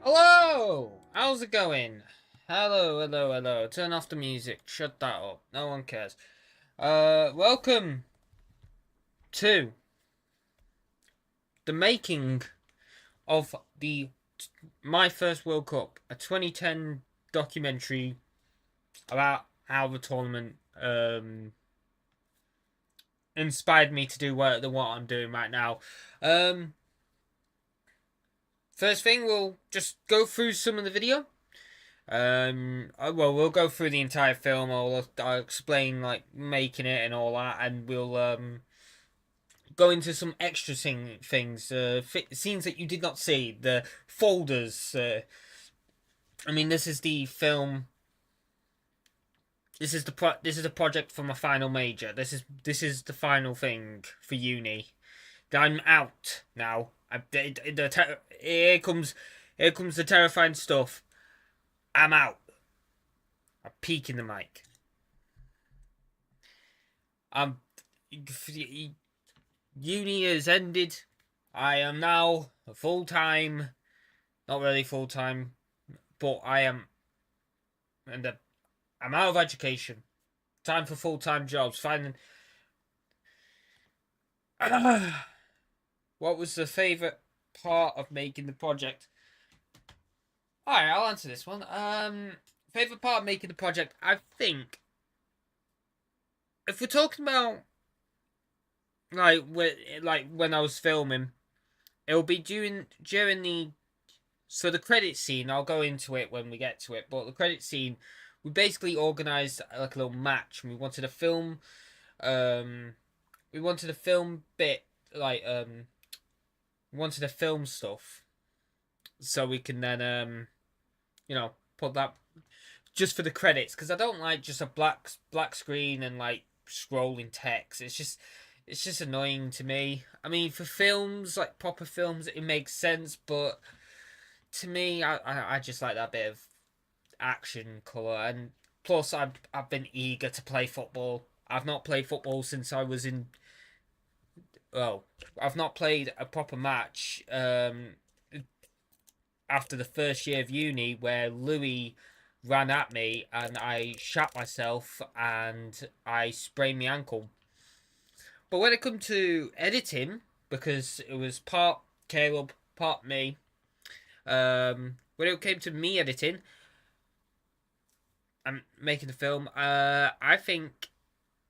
Hello! How's it going? Hello, hello, hello. Turn off the music. Shut that up. No one cares. Welcome to the making of the My First World Cup, a 2010 documentary about how the tournament inspired me to do what I'm doing right now. Um, First thing, we'll just go through some of the video. Well, we'll go through the entire film. I'll explain like making it and all that, and we'll go into some extra things, scenes that you did not see, the folders. I mean, this is the film. This is a project for my final major. This is the final thing for uni. I'm out now. Here comes the terrifying stuff. I'm out. I'm peeking the mic. I'm uni has ended. I am now full time, not really full time, but I am, and I'm out of education. Time for full time jobs. Finding. What was the favourite part of making the project? Alright, I'll answer this one. Favourite part of making the project, I think, if we're talking about like when I was filming, it'll be during the the credit scene. I'll go into it when we get to it, but the credit scene, we basically organised like a little match, and we wanted a film. Um, we wanted a film bit like we wanted to film stuff, so we can then put that just for the credits, because I don't like just a black screen and like scrolling text. It's just annoying to me. I mean, for films like proper films, it makes sense, but to me, I just like that bit of action colour. And plus, I've been eager to play football. I've not played football since I was in. Well, I've not played a proper match after the first year of uni, where Louis ran at me and I shat myself and I sprained my ankle. But when it come to editing, because it was part Caleb, part me, when it came to me editing and making the film, I think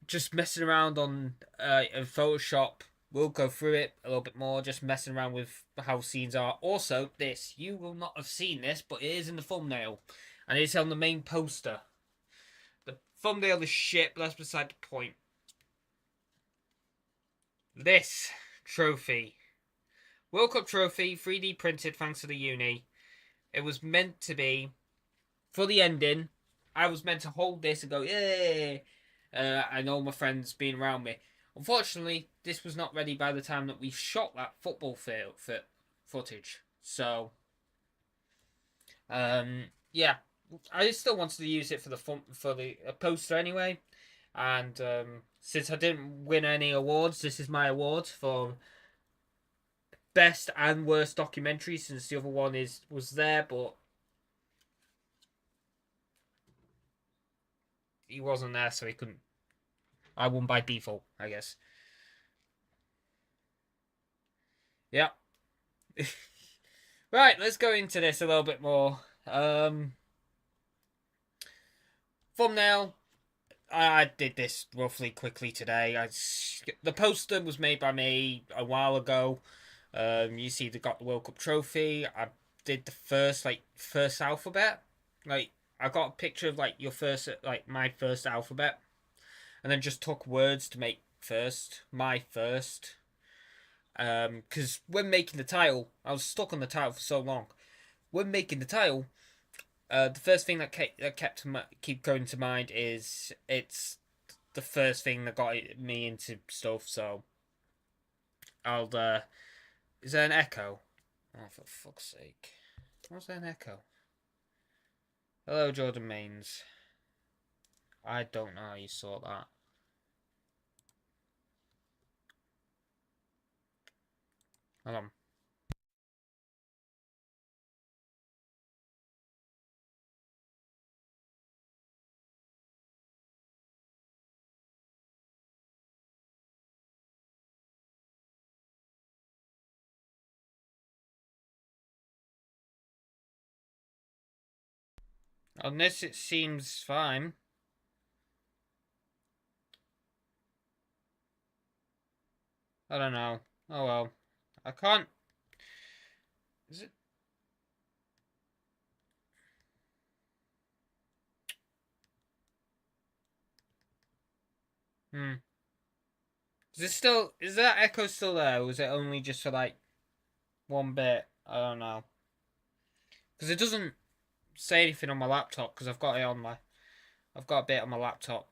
just messing around on in Photoshop. We'll go through it a little bit more, just messing around with how scenes are. Also, this you will not have seen this, but it is in the thumbnail, and it's on the main poster. The thumbnail is shit, but that's beside the point. This trophy, World Cup trophy, 3D printed thanks to the uni. It was meant to be for the ending. I was meant to hold this and go, yay! And all my friends being around me. Unfortunately, this was not ready by the time that we shot that football footage. So, yeah, I still wanted to use it for the poster anyway. And since I didn't win any awards, this is my award for best and worst documentary. Since the other one was there, but he wasn't there, so he couldn't. I won by default, I guess. Yeah. Right, let's go into this a little bit more. Thumbnail. I did this roughly quickly today. The poster was made by me a while ago. You see, they got the World Cup trophy. I did the first alphabet. Like, I got a picture of like your first, like my first alphabet, and then just took words to make first my first. Because when making the title, I was stuck on the title for so long. When making the title, the first thing that keep going to mind is it's the first thing that got me into stuff. So I'll. Is there an echo? Oh, for fuck's sake! Was there an echo? Hello, Jordan Mains. I don't know how you saw that. Hold on. On this, it seems fine. I don't know. Oh well. I can't. Is it? Hmm. Is that echo still there? Or was it only just for like one bit? I don't know. Because it doesn't say anything on my laptop because I've got a bit on my laptop.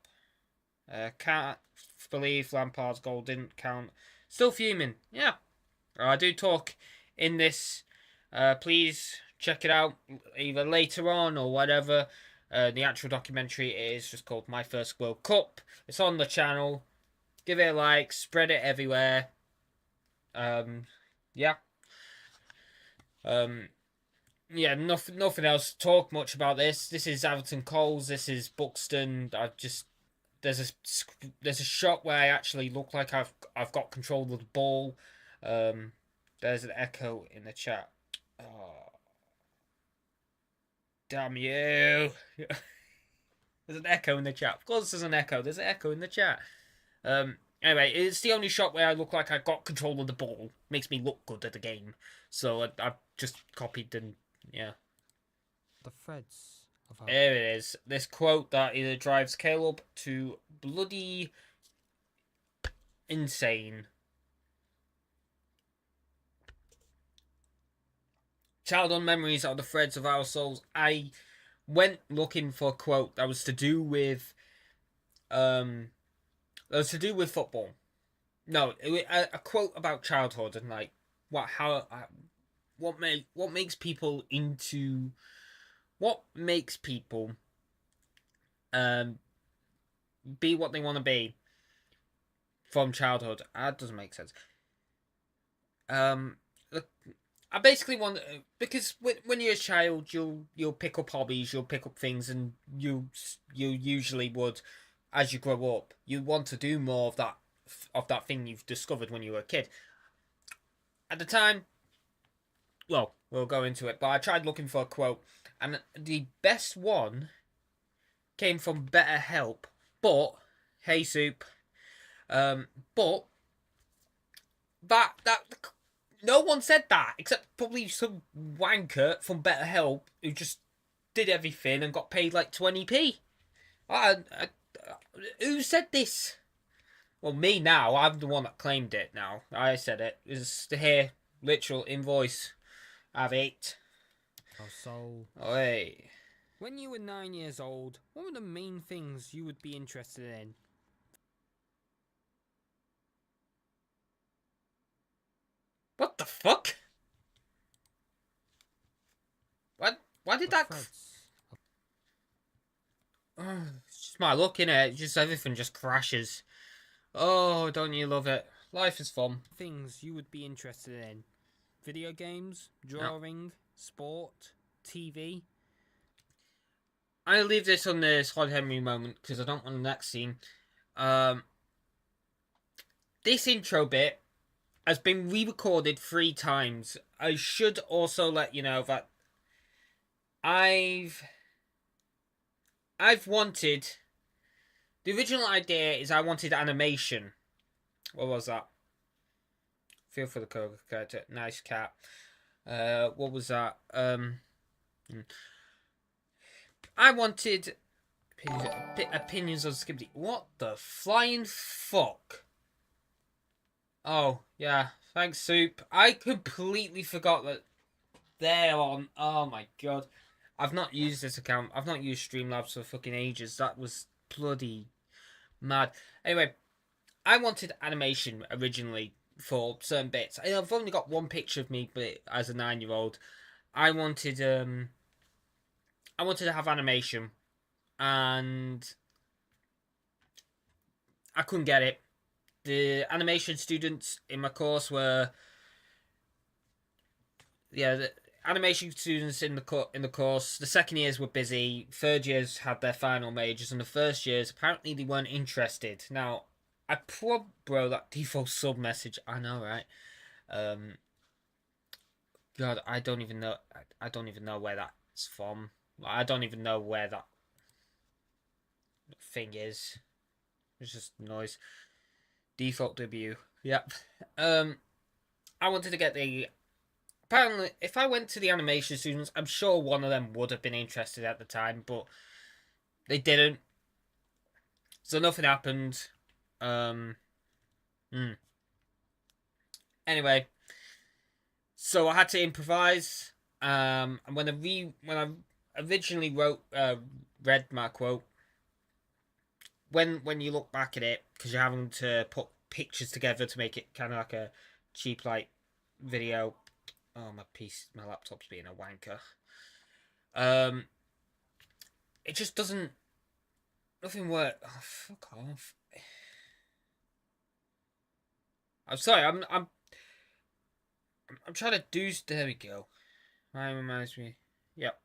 Can't believe Lampard's goal didn't count. Still fuming. Yeah. I do talk in this. Please check it out either later on or whatever. The actual documentary is just called My First World Cup. It's on the channel. Give it a like, spread it everywhere. Yeah. Um, yeah, nothing else to talk much about this. This is Everton Coles. This is Buxton. There's a shot where I actually look like I've got control of the ball. There's an echo in the chat. Oh, damn you! There's an echo in the chat. Of course, there's an echo. There's an echo in the chat. Anyway, it's the only shot where I look like I got control of the ball. Makes me look good at the game. So I've just copied and yeah. The threads of our... There it is. This quote that either drives Caleb to bloody insane. Childhood memories are the threads of our souls. I went looking for a quote that was to do with football. No, a quote about childhood and like what makes people into what makes people be what they want to be from childhood. That doesn't make sense. I basically want because when you're a child, you'll pick up hobbies, you'll pick up things, and you usually would, as you grow up, you want to do more of that thing you've discovered when you were a kid. At the time, well, we'll go into it, but I tried looking for a quote, and the best one came from BetterHelp, but hey soup, but that no one said that except probably some wanker from BetterHelp who just did everything and got paid like 20p. Who said this? Well, me now. I'm the one that claimed it now. I said it. It's here, literal invoice. I have 8. Our soul. Oi. When you were 9 years old, what were the main things you would be interested in? What the fuck? What? Why did that? It's just my luck, innit? Just everything just crashes. Oh, don't you love it? Life is fun. Things you would be interested in: video games, drawing, sport, TV. I leave this on the Slide Henry moment because I don't want the next scene. This intro bit has been re-recorded 3 times. I should also let you know that I've wanted the original idea is I wanted animation. What was that? Feel for the Coca character. Nice cat. What was that? I wanted opinions on Skibbity. What the flying fuck? Oh, yeah. Thanks, Soup. I completely forgot that they're on. Oh my god. I've not used this account. I've not used Streamlabs for fucking ages. That was bloody mad. Anyway, I wanted animation originally for certain bits. I've only got one picture of me, but as a 9-year-old, I wanted to have animation, and I couldn't get it. The animation students in my course were, the animation students in the course. The second years were busy. Third years had their final majors, and the first years apparently they weren't interested. Now, bro, that default sub message. I know, right? God, I don't even know. I don't even know where that's from. I don't even know where that thing is. It's just noise. Default W. Yep. I wanted to get the. Apparently, if I went to the animation students, I'm sure one of them would have been interested at the time, but they didn't. So nothing happened. Anyway, so I had to improvise. And when I originally read my quote, when you look back at it, because you're having to put pictures together to make it kind of like a cheap like video. Oh, my laptop's being a wanker. It just doesn't. Nothing work. Oh, fuck off. I'm sorry. I'm trying to do. There we go. That reminds me. Yep.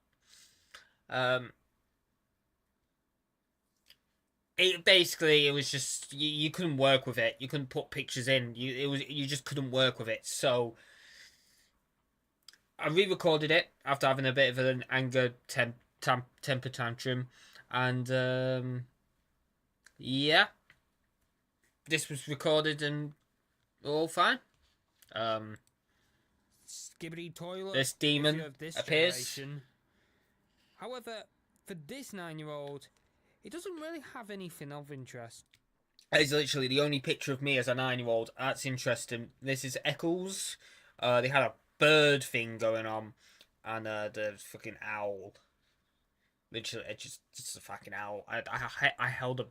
It was just you couldn't work with it. You couldn't put pictures in. You just couldn't work with it. So I re-recorded it after having a bit of an anger temper tantrum, and yeah, this was recorded and all fine. Skibidi Toilet. This demon appears. Generation. However, for this 9-year-old, it doesn't really have anything of interest. It's literally the only picture of me as a 9-year-old. That's interesting. This is Eccles. They had a bird thing going on, and the fucking owl. Literally, it's just a fucking owl. I held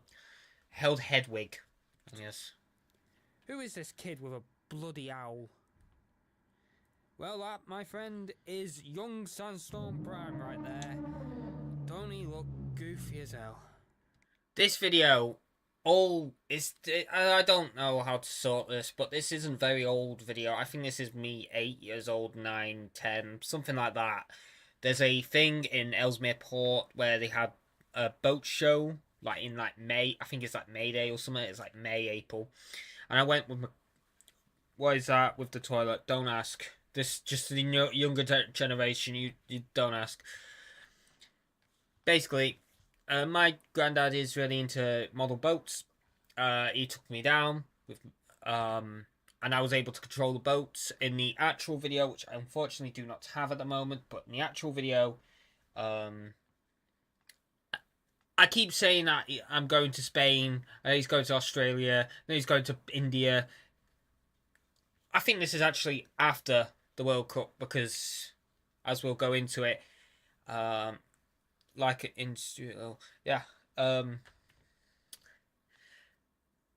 Hedwig. Yes. Who is this kid with a bloody owl? Well, that, my friend, is young Sandstorm Prime right there. Don't he look goofy as hell? This video, I don't know how to sort this, but this isn't very old video. I think this is me 8 years old, 9, 10, something like that. There's a thing in Ellesmere Port where they had a boat show, like in like May. I think it's like May Day or something. It's like May, April. And I went with my... What is that with the toilet? Don't ask. This just the younger generation. You don't ask. Basically, my granddad is really into model boats. He took me down with, and I was able to control the boats in the actual video, which I unfortunately do not have at the moment. But in the actual video, I keep saying that I'm going to Spain, and he's going to Australia, then he's going to India. I think this is actually after the World Cup because, as we'll go into it,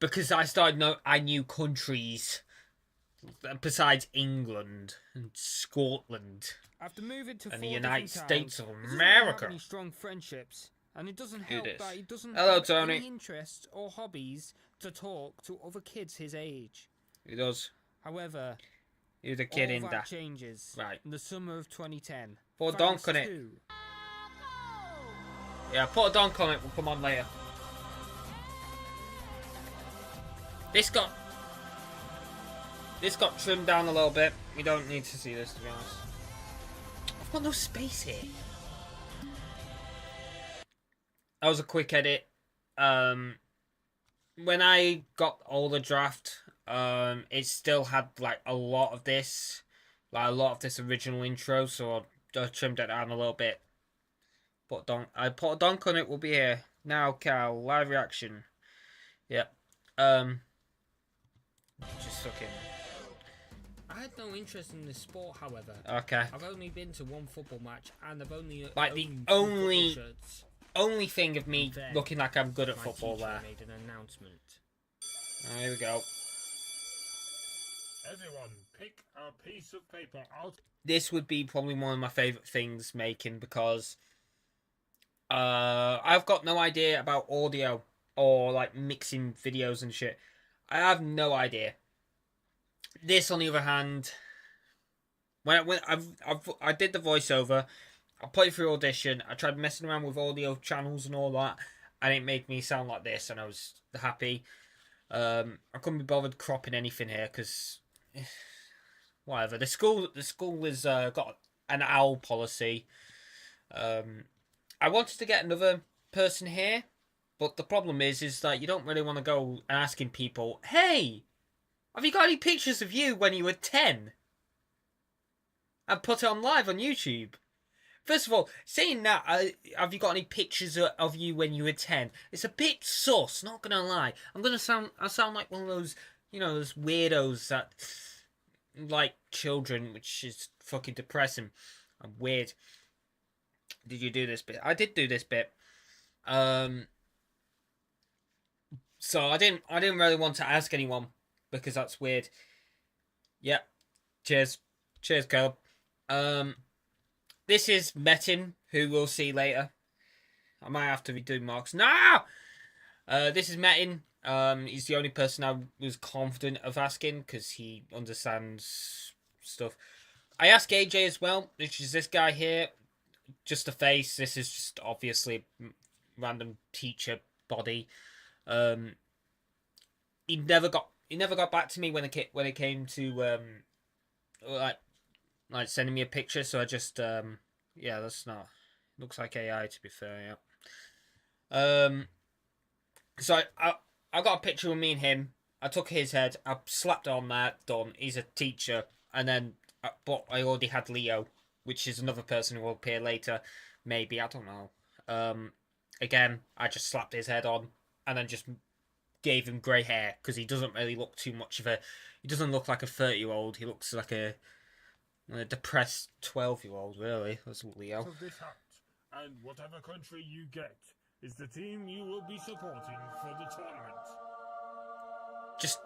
because I knew countries besides England and Scotland After moving to and the 4 United different States towns, of he doesn't America. have any strong friendships, and it doesn't Who help dis? that he doesn't Hello, have Tony. any interests or hobbies to talk to other kids his age. He does. However, He's a kid all in that that. changes Right. in the summer of 2010. Put a thanks donk on it. to Yeah, put a donk on it. We'll come on later. This got trimmed down a little bit. You don't need to see this, to be honest. I've got no space here. That was a quick edit. When I got all the draft, it still had like a lot of this original intro, so I trimmed it down a little bit. I put a donk on it. We'll be here now. Cal, live reaction. Yep. Just fucking. I had no interest in this sport, however. Okay. I've only been to one football match, and I've only Like the owned 2 only- football shirts. Only thing of me Then looking like I'm good at My football teacher there. made an announcement. Here we go. Everyone, pick a piece of paper out. This would be probably one of my favourite things making because I've got no idea about audio or like mixing videos and shit. I have no idea. This, on the other hand, when I did the voiceover, I played through Audition. I tried messing around with audio channels and all that, and it made me sound like this, and I was happy. I couldn't be bothered cropping anything here because whatever. The school has got an owl policy. I wanted to get another person here, but the problem is that you don't really want to go asking people, "Hey, have you got any pictures of you when you were 10?" and put it on live on YouTube. First of all, saying that, have you got any pictures of you when you were 10? It's a bit sus, not gonna lie. I sound like one of those, those weirdos that like children, which is fucking depressing and weird. Did you do this bit? I did do this bit. So I didn't really want to ask anyone because that's weird. Yeah. Cheers, Caleb. This is Metin, who we'll see later. I might have to redo marks. No! This is Metin. He's the only person I was confident of asking because he understands stuff. I asked AJ as well, which is this guy here. Just a face. This is just obviously random teacher body. He never got back to me when it came to like sending me a picture. So I just yeah, that's not. Looks like AI, to be fair. Yeah. So I got a picture of me and him. I took his head. I slapped it on there. Done. He's a teacher. And then, but I already had Leo, which is another person who will appear later. Maybe, I don't know. Again, I just slapped his head on, and then just gave him grey hair because he doesn't really look too much of a. He doesn't look like a 30-year-old. He looks like a depressed 12-year-old. Really, that's Leo. Of this hat, and whatever country you get is the team you will be supporting for the tournament.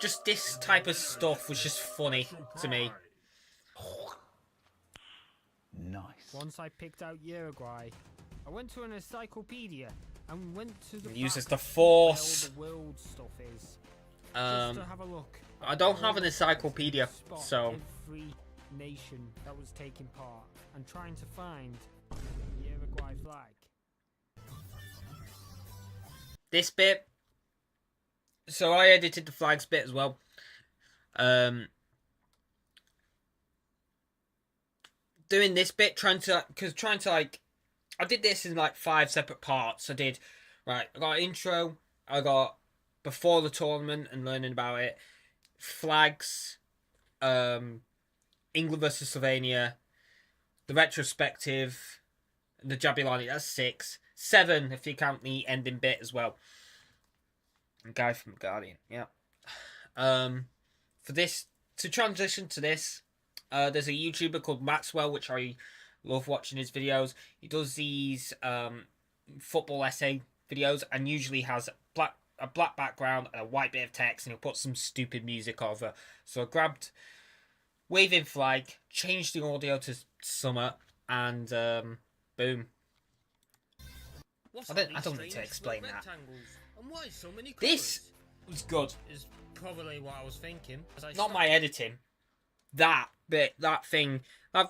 Just this type of stuff was just funny to me. Nice. Once I picked out Uruguay, I went to an encyclopedia and went to the Uses back the Force. where all the world stuff is. Um, Just to have a look. I don't have an encyclopedia, Spot so every nation that was taking part and trying to find the Uruguay flag. this bit. So I edited the flags bit as well. Doing this bit, trying to like, I did this in like 5 separate parts. I got intro, I got before the tournament and learning about it, flags, England versus Slovenia, the retrospective, the Jabulani. That's 6, 7 if you count the ending bit as well. Guy from The Guardian, yeah. For this, to transition to this, there's a YouTuber called Maxwell, which I love watching his videos. He does these football essay videos and usually has a black background and a white bit of text, and he'll put some stupid music over. So I grabbed Waving Flag, changed the audio to Summer, and boom. I don't need to explain that. And why so many This was good. is probably what I was thinking. Not my editing. That bit, that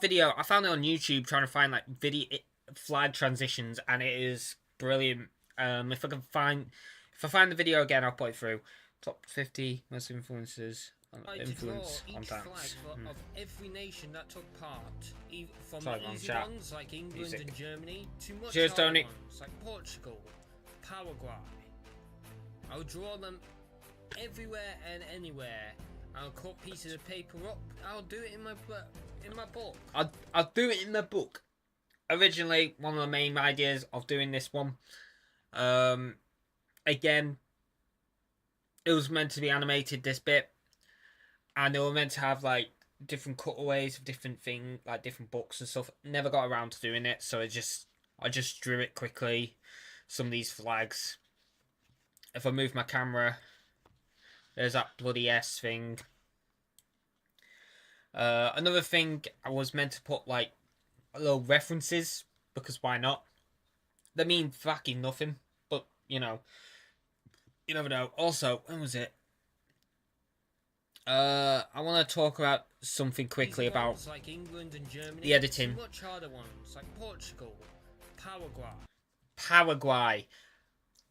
video, I found it on YouTube trying to find like video flag transitions, and it is brilliant. If I find the video again, I'll put it through. Top 50 most influences influence on dance. Of every nation that took part, from Sorry, the man, easy chat. ones like England Music. and Germany to much Cheers, harder Tony. ones like Portugal, Paraguay. I'll draw them everywhere and anywhere. I'll cut pieces of paper up. I'll do it in my book. I'll do it in the book. Originally, one of the main ideas of doing this one. Again, it was meant to be animated, this bit, and they were meant to have like different cutaways of different things, like different books and stuff. Never got around to doing it, so I just drew it quickly. Some of these flags. If I move my camera, there's that bloody S thing. Another thing, I was meant to put like little references, because why not? They mean fucking nothing, but you never know. Also, when was it? I want to talk about something quickly Easy about ones like England and Germany, the editing. to much harder ones like Portugal, Paraguay.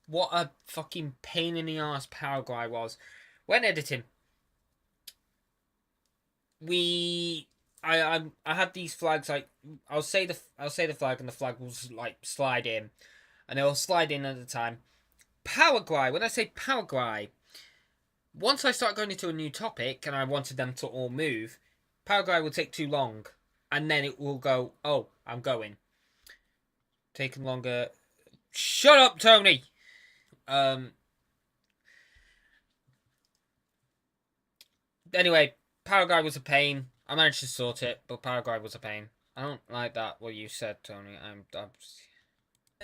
What a fucking pain in the ass Paraguay was. When editing, I I had these flags like I'll say the flag and the flag will like slide in, and it'll slide in at the time. Paraguay. When I say Paraguay, once I start going into a new topic and I wanted them to all move, Paraguay will take too long, and then it will go. Oh, I'm going. Taking longer. Shut up, Tony. Anyway, Paraguay was a pain. I managed to sort it, but Paraguay was a pain. I don't like that, what you said, Tony.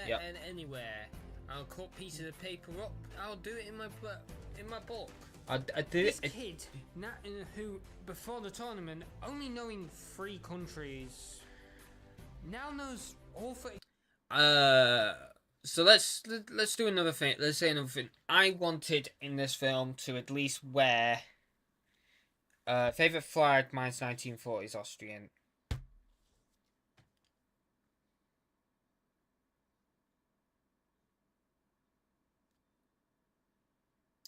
Yep. And anywhere, I'll cut pieces of paper up. I'll do it in my book. I do This it. kid, who before the tournament, only knowing 3 countries, now knows all 3. So let's do another thing. Let's say another thing. I wanted in this film to at least wear. Favorite flag, mine's 1940s Austrian.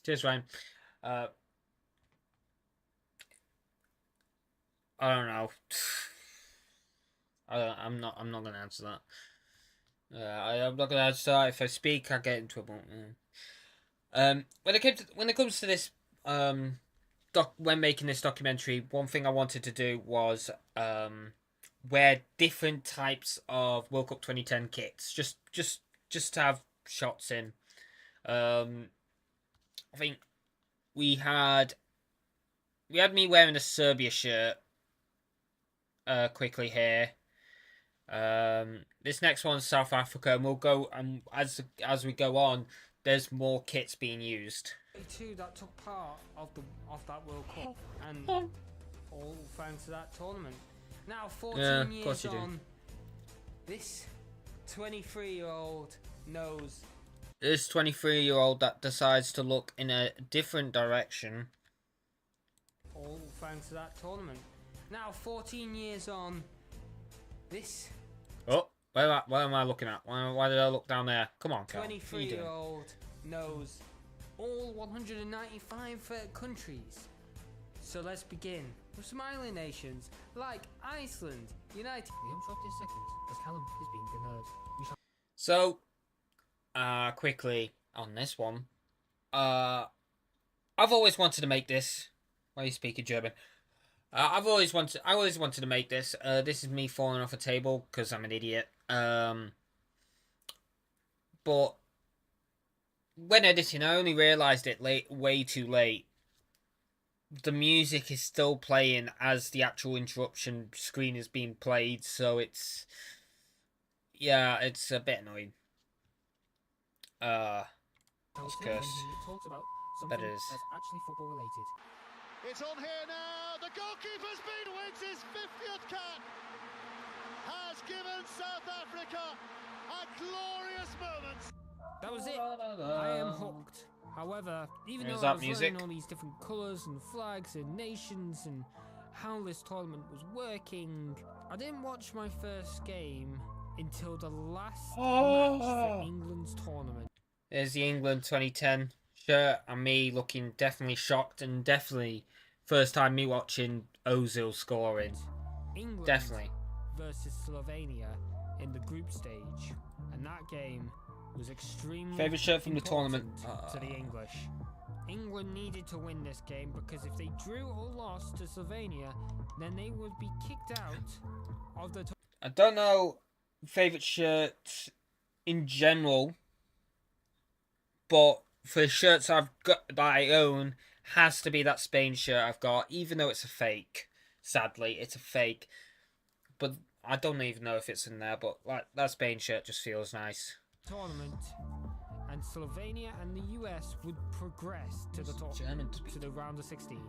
Cheers, Ryan. I don't know. I'm not gonna answer that. I'm not gonna answer that. If I speak, I get into trouble. When it comes to this, when making this documentary, one thing I wanted to do was wear different types of World Cup 2010 kits, just to have shots in. I think we had me wearing a Serbia shirt. Quickly here. This next one's South Africa, and we'll go. And as we go on, there's more kits being used. 2 that took part of that World Cup, and all thanks to that tournament. Now 14 years on, this 23-year-old knows. This 23-year-old that decides to look in a different direction. All thanks to that tournament. Now 14 years on, this. Oh, where am I looking at? Why did I look down there? Come on, Cal. 23-year-old knows all 195 countries. So let's begin with some island nations like Iceland, United. We haven't dropped in seconds as Callum is being demurred. We shall. So, quickly on this one, I've always wanted to make this. Why are you speaking German? I always wanted to make this. This is me falling off a table because I'm an idiot. But when editing, I only realised it way too late. The music is still playing as the actual interruption screen is being played, so it's a bit annoying. It's cursed. Talks about Bet something it is. that's actually football related. It's on here now. The goalkeeper's been wins his 50th cap. Has given South Africa a glorious moment. That was it. I am hooked. However, even Is though that I was music? learning all these different colours and flags and nations and how this tournament was working, I didn't watch my first game until the last match for England's tournament. There's the England 2010 shirt, and me looking definitely shocked, and definitely first time me watching Ozil scoring. England Definitely. versus Slovenia in the group stage, and that game was extremely Favourite shirt from the important tournament? to the English. England needed to win this game because if they drew or lost to Slovenia, then they would be kicked out of the I don't know favourite shirt in general, but for shirts I've got that I own, has to be that Spain shirt I've got, even though it's a fake. Sadly, it's a fake. But I don't even know if it's in there, but like that Spain shirt just feels nice. tournament, and Slovenia and the US would progress to the German to the round of 16.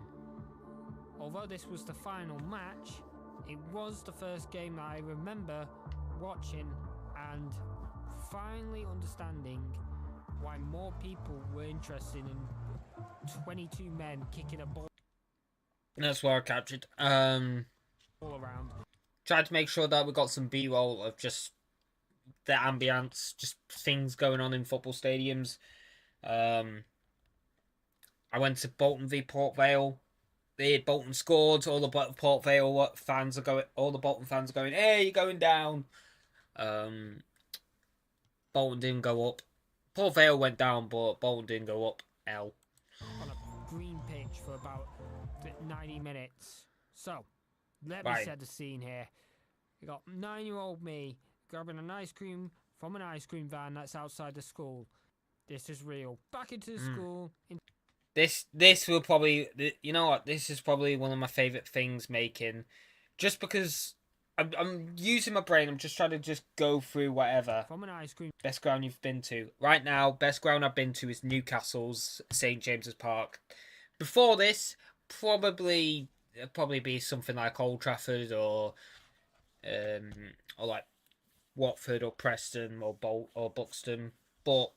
Although this was the final match, it was the first game that I remember watching and finally understanding why more people were interested in 22 men kicking a ball That's where I captured. around. Tried to make sure that we got some B-roll of just the ambience, just things going on in football stadiums. I went to Bolton v Port Vale. Bolton scored. All the Port Vale fans are going. All the Bolton fans are going. Hey, you're going down. Bolton didn't go up. Port Vale went down, but Bolton didn't go up. L. On a green pitch for about 90 minutes. So, let me Right. set the scene here. You got 9-year-old me grabbing an ice cream from an ice cream van that's outside the school. This is real. Back into the school. This will probably, you know what? This is probably one of my favorite things making, just because I'm using my brain. I'm just trying to just go through whatever. From an ice cream. Best ground you've been to right now. Best ground I've been to is Newcastle's St James's Park. Before this, probably be something like Old Trafford or like Watford or Preston or Buxton. But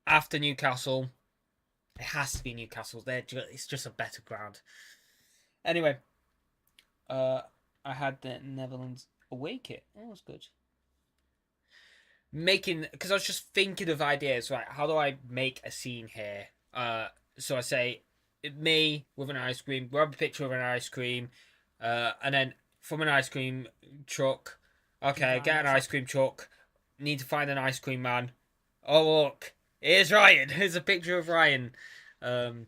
after Newcastle, it has to be Newcastle. It's just a better ground. Anyway, I had the Netherlands away kit. That was good. Because I was just thinking of ideas. Right, how do I make a scene here? So I say me with an ice cream. Grab a picture of an ice cream, and then from an ice cream truck. Okay, get an ice cream truck. Need to find an ice cream man. Oh look, here's Ryan. Here's a picture of Ryan. And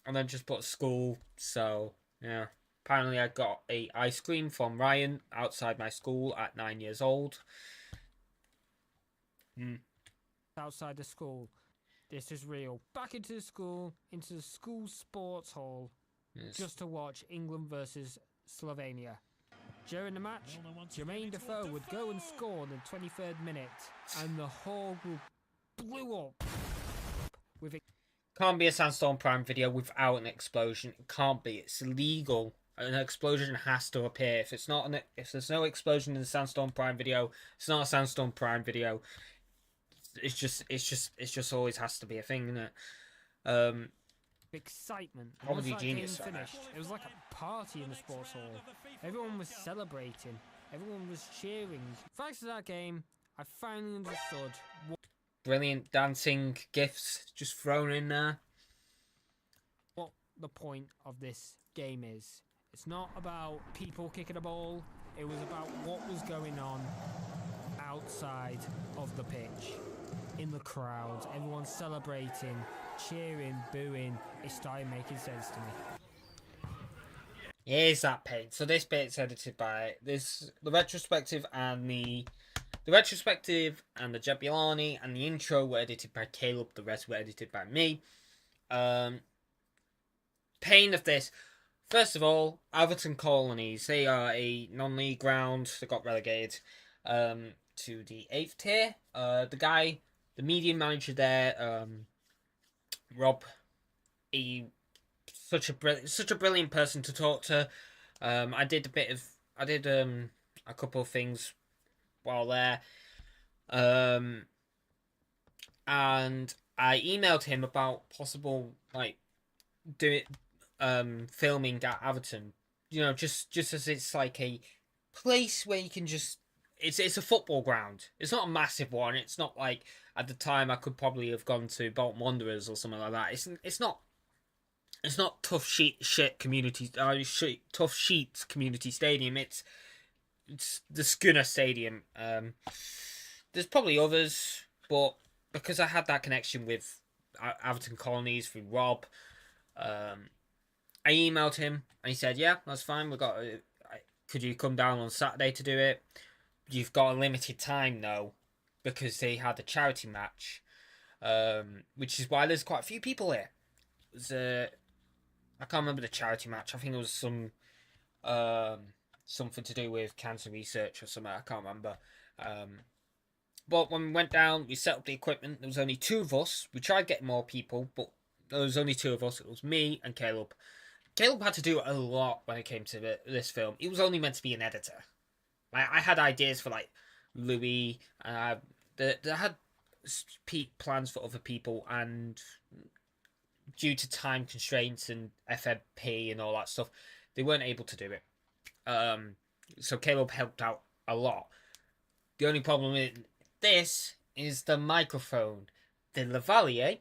then just put school. So yeah, apparently I got a ice cream from Ryan outside my school at 9 years old. Outside the school. This is real. Back into the school, into the school sports hall, just to watch England versus Slovenia. During the match, Jermaine Defoe would go and score in the 23rd minute, and the whole group blew up with it. Can't be a Sandstorm Prime video without an explosion. It can't be. It's illegal. An explosion has to appear. If there's no explosion in the Sandstorm Prime video, it's not a Sandstorm Prime video. It's just always has to be a thing, isn't it? Excitement. What was Once he that genius game at that? finished, it was like a party in the sports hall. Everyone was celebrating. Everyone was cheering. Thanks to that game, I finally understood Brilliant dancing gifts just thrown in there. what the point of this game is. It's not about people kicking a ball. It was about what was going on outside of the pitch. In the crowd, everyone celebrating, cheering, booing. It started making sense to me. Here's that page. So this bit's edited by the retrospective and the retrospective and the Jabulani and the intro were edited by Caleb. The rest were edited by me. Pain of this. First of all, Everton Colonies. They are a non-league ground. They got relegated to the 8th tier. The media manager there, Rob, such a brilliant person to talk to. I did a couple of things while there, and I emailed him about possible filming at Everton. You know, just as it's like a place where you can just. It's a football ground. It's not a massive one. It's not like at the time I could probably have gone to Bolton Wanderers or something like that. It's not Tough Sheet Community Stadium. It's the Schooner Stadium. There's probably others, but because I had that connection with Everton Colonies through Rob, I emailed him and he said, "Yeah, that's fine. Could you come down on Saturday to do it? You've got a limited time though, because they had a charity match, which is why there's quite a few people here. It was I can't remember the charity match. I think it was some something to do with cancer research or something. I can't remember. But when we went down, we set up the equipment. There was only 2 of us. We tried getting more people, but there was only 2 of us. It was me and Caleb. Caleb had to do a lot when it came to this film. He was only meant to be an editor. I had ideas for like Louis, and they had plans for other people, and due to time constraints and FMP and all that stuff, they weren't able to do it. So Caleb helped out a lot. The only problem with this is the microphone. The lavalier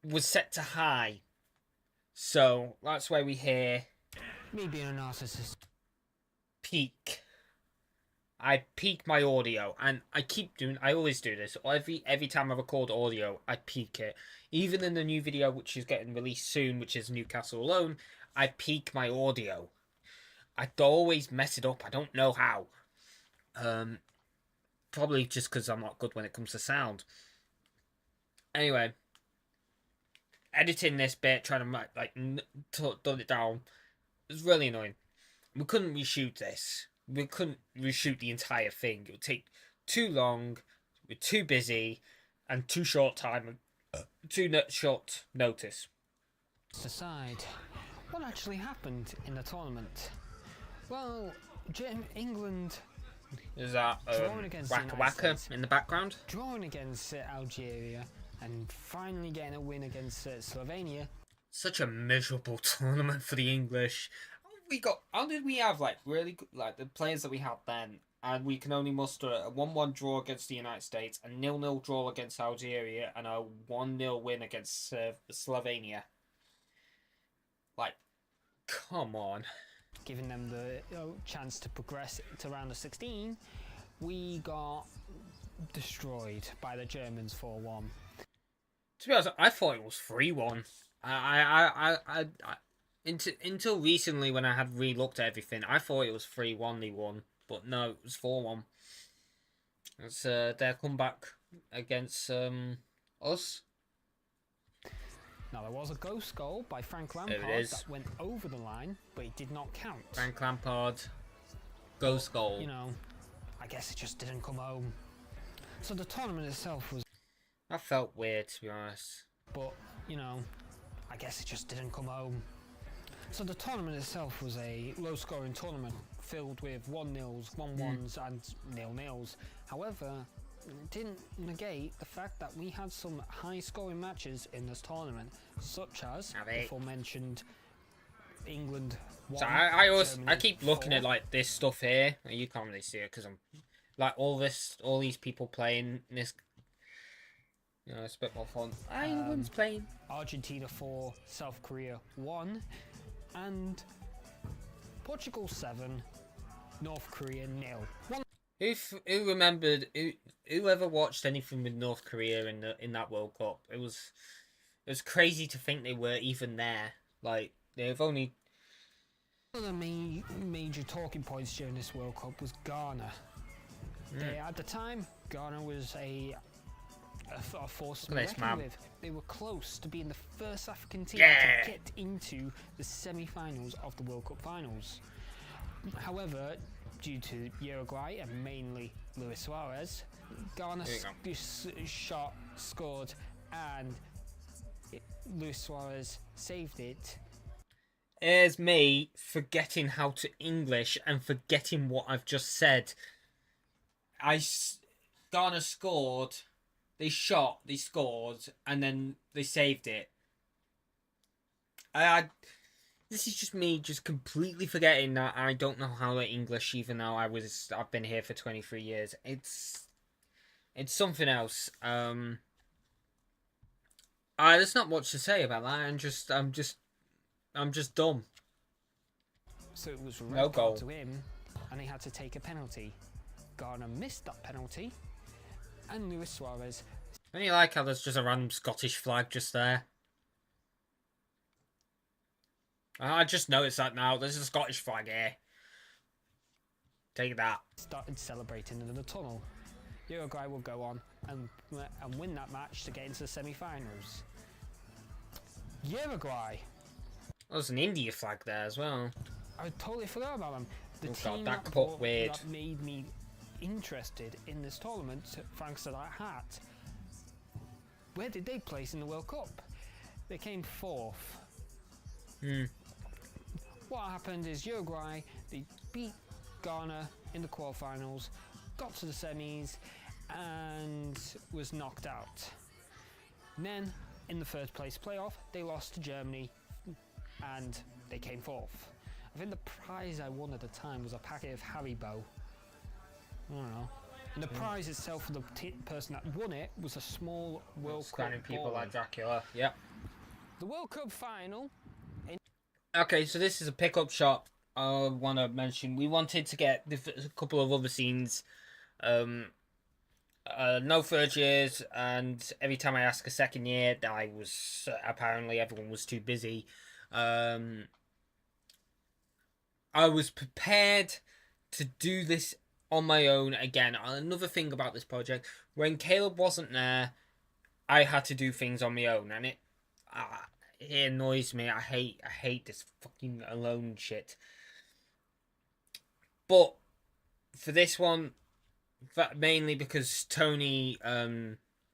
was set to high, So that's where we hear Me being a narcissist. peak. I peak my audio, and I always do this. Every time I record audio, I peak it. Even in the new video, which is getting released soon, which is Newcastle Alone, I peak my audio. I always mess it up. I don't know how. Probably just because I'm not good when it comes to sound. Anyway, editing this bit, trying to dull it down, was really annoying. We couldn't reshoot this. We couldn't reshoot the entire thing. It would take too long. We're too busy, and too short notice. Aside, what actually happened in the tournament? Well, England Is that Drawing against the Waka United Waka States. in the background? drawing against Algeria and finally getting a win against Slovenia. Such a miserable tournament for the English. How did we have really good, the players that we had then, and we can only muster a 1-1 draw against the United States, a 0-0 draw against Algeria, and a 1-0 win against Slovenia. Come on. Giving them the chance to progress to round of 16, we got destroyed by the Germans 4-1. To be honest, I thought it was 3-1. Until recently, when I had re-looked at everything, I thought it was 3-1 they won, but no, it was 4-1. It's their comeback against us. Now there was a ghost goal by Frank Lampard that went over the line, but it did not count. Frank Lampard, ghost goal. You know, I guess it just didn't come home. So the tournament itself was, That felt weird, to be honest. but you know, I guess it just didn't come home. So the tournament itself was a low-scoring tournament filled with 1-0s, 1-1s, and 0-0s. However, it didn't negate the fact that we had some high-scoring matches in this tournament, such as the aforementioned England 1. So I Germany keep looking 4. at this stuff here. You can't really see it because I'm all these people playing this. It's a bit more fun. England's playing. Argentina 4, South Korea 1, and Portugal 7, North Korea 0. Who remembered? Whoever watched anything with North Korea in that World Cup? It was crazy to think they were even there. They've only. One of the major talking points during this World Cup was Ghana. At the time, Ghana was a force to be reckoned with. They were close to being the first African team to get into the semi-finals of the World Cup finals. However, due to Uruguay and mainly Luis Suarez, Ghana scored, and Luis Suarez saved it. Here's me forgetting how to English and forgetting what I've just said. Ghana scored. They shot, they scored, and then they saved it. This is just me just completely forgetting that I don't know how to English, even though I've been here for 23 years. It's something else. There's not much to say about that. I'm just dumb. So it was a red card to him, and he had to take a penalty. Ghana missed that penalty, and Luis Suarez. Don't you like how there's just a random Scottish flag just there? I just noticed that now. There's a Scottish flag here. Take that. Started celebrating in the tunnel. Uruguay will go on and win that match to get into the semi-finals. Uruguay. There's an India flag there as well. I totally forgot about them. The team that made me interested in this tournament, thanks to that hat. Where did they place in the World Cup? They came 4th. What happened is Uruguay, they beat Ghana in the quarterfinals, got to the semis, and was knocked out. And then, in the first place playoff, they lost to Germany, and they came 4th. I think the prize I won at the time was a packet of Haribo. I don't know. And the prize itself for the person that won it was a small World Cup people ball. like Dracula. Yep. The World Cup final Okay, so this is a pickup shot. I want to mention we wanted to get a couple of other scenes. No third years, and every time I ask a second year, I was apparently everyone was too busy. I was prepared to do this on my own again. Another thing about this project, when Caleb wasn't there, I had to do things on my own, and it annoys me. I hate this fucking alone shit. But for this one, mainly because Tony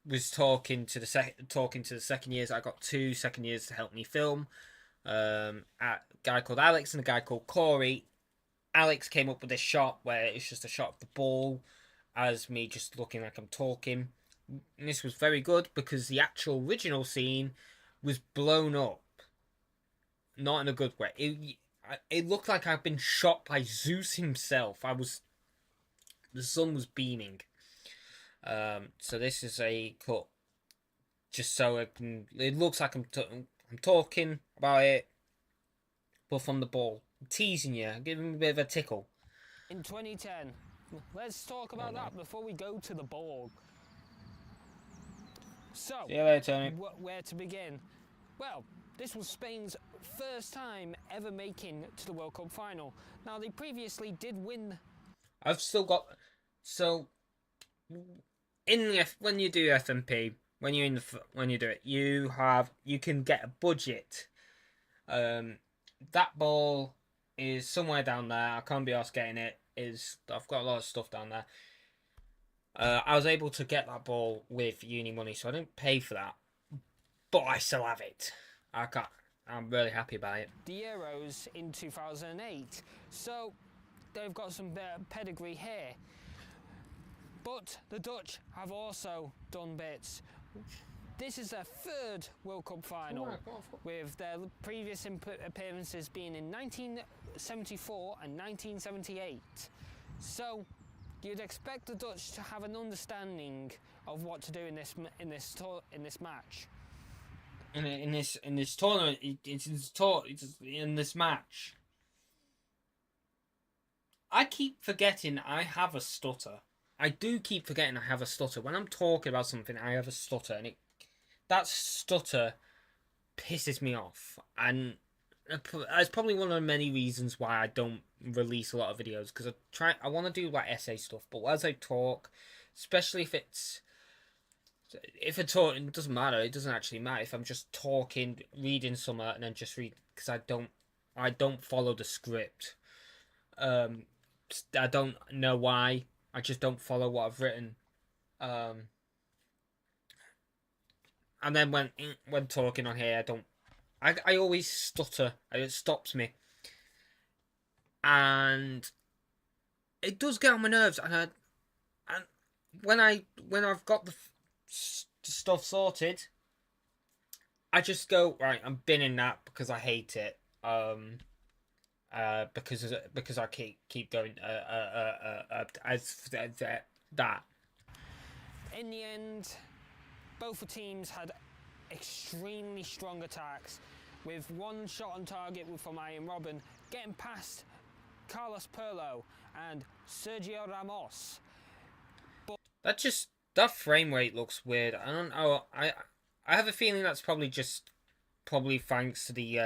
was talking to the second years. I got 2 second years to help me film. A guy called Alex and a guy called Corey. Alex came up with this shot where it's just a shot of the ball as me just looking like I'm talking. And this was very good because the actual original scene was blown up. Not in a good way. It looked like I'd been shot by Zeus himself. The sun was beaming. So this is a cut. Just so it looks like I'm talking about it, but from the ball. I'm teasing you, giving me a bit of a tickle. In 2010, let's talk about that before we go to the ball. So, See you later, Tony. Where to begin? Well, this was Spain's first time ever making to the World Cup final. Now, they previously did win. I've still got... So, when you do FMP, when you do it, you can get a budget. That ball is somewhere down there. I can't be asked getting it. I've got a lot of stuff down there. I was able to get that ball with uni money, so I didn't pay for that. But I still have it. I'm really happy about it. The Euros in 2008, so they've got some pedigree here. But the Dutch have also done bits. This is their third World Cup final, with their previous appearances being in 1974 and 1978. So you'd expect the Dutch to have an understanding of what to do in this match. In this tournament, in this match. I keep forgetting I have a stutter. I do keep forgetting I have a stutter. When I'm talking about something, I have a stutter, and that stutter pisses me off. And it's probably one of the many reasons why I don't release a lot of videos, because I want to do like essay stuff, but as I talk, especially if I talk, it doesn't matter. It doesn't actually matter if I'm just talking, reading something, and then just read, because I don't follow the script. I don't know why. I just don't follow what I've written. And then when talking on here, I always stutter. It stops me. And it does get on my nerves. And when I've got the stuff sorted, I just go, right, I'm binning that because I hate it. Because I keep going as that. In the end, both the teams had extremely strong attacks, with one shot on target from Arjen Robben getting past Carlos Perlo and Sergio Ramos. But that frame rate looks weird. I don't know. I have a feeling that's probably thanks to the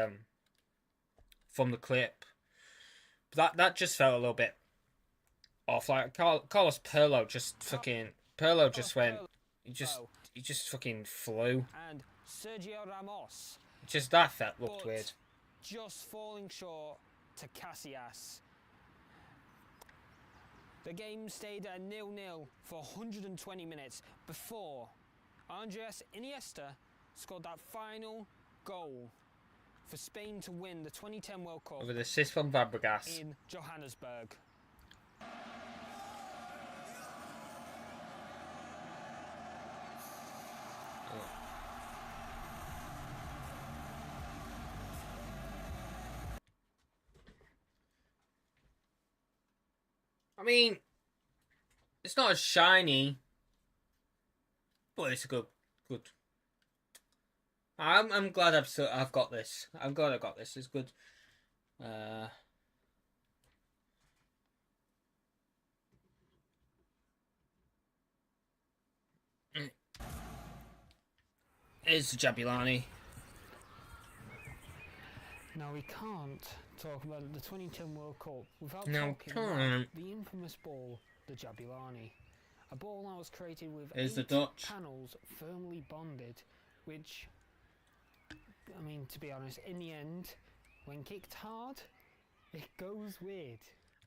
from the clip. That just felt a little bit off. Like Carlos Perlo just fucking he just fucking flew. And Sergio Ramos. Just that looked weird. Just falling short to Casillas. The game stayed at 0-0 for 120 minutes before Andres Iniesta scored that final goal for Spain to win the 2010 World Cup with assist from Fabregas in Johannesburg. I mean, it's not as shiny, but it's a good. I'm glad I've got this. I'm glad I got this. It's good. Uh, it's Jabulani. Now we can't talk about the 2010 World Cup without No, talking come about on. the infamous ball, the Jabulani. A ball that was created with There's 8 the Dutch. panels firmly bonded, which, I mean, to be honest, in the end, when kicked hard, it goes weird.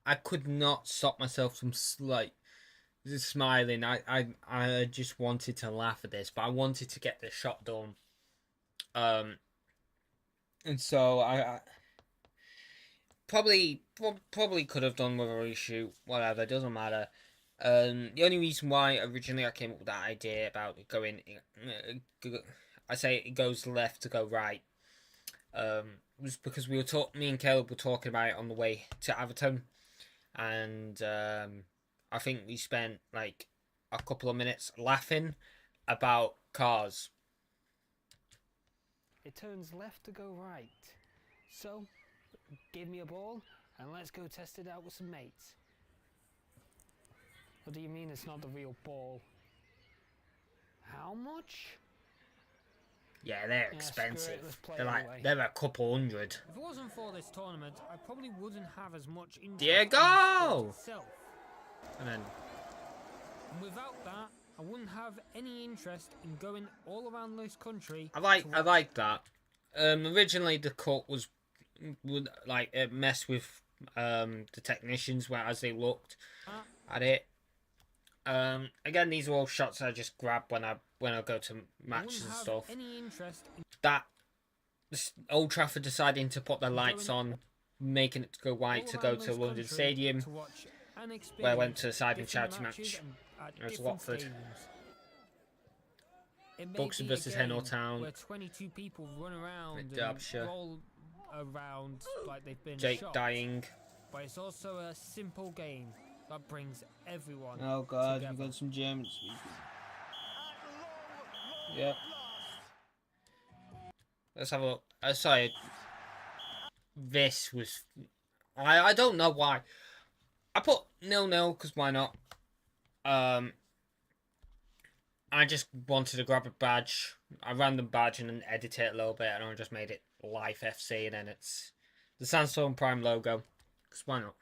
I could not stop myself from just smiling. I just wanted to laugh at this, but I wanted to get the shot done. And so I probably could have done with a reshoot. Whatever, doesn't matter. The only reason why originally I came up with that idea about it going, I say it goes left to go right, was because me and Caleb were talking about it on the way to Everton, and I think we spent like a couple of minutes laughing about cars. It turns left to go right. So, give me a ball and let's go test it out with some mates. What do you mean it's not the real ball? How much? Yeah, they're Yeah, expensive. screw it, let's play They're anyway. they're a couple hundred. If it wasn't for this tournament, I probably wouldn't have as much interest There you in the go! sport itself. And then And without that, I wouldn't have any interest in going all around this country. I like that. Originally the cut would like mess with the technicians as they looked at it. Again, these are all shots I just grab when I go to matches and stuff. Any interest in That Old Trafford deciding to put their lights on, making it go white to go to London Stadium, to watch and where I went to the side and different charity matches match. at It was different Watford. stadiums. It may Buxton be a versus game Hemel Town. where 22 people run around and Derbyshire. roll around like they've been Jake shot. dying. But it's also a simple game that brings everyone Oh god, together. we've got some Germans. Yep. Let's have a look. Sorry. This was... I don't know why. I put 0-0 because why not? I just wanted to grab a badge, a random badge, and then edit it a little bit, and I just made it Life FC, and then it's the Sandstorm Prime logo. Because why not?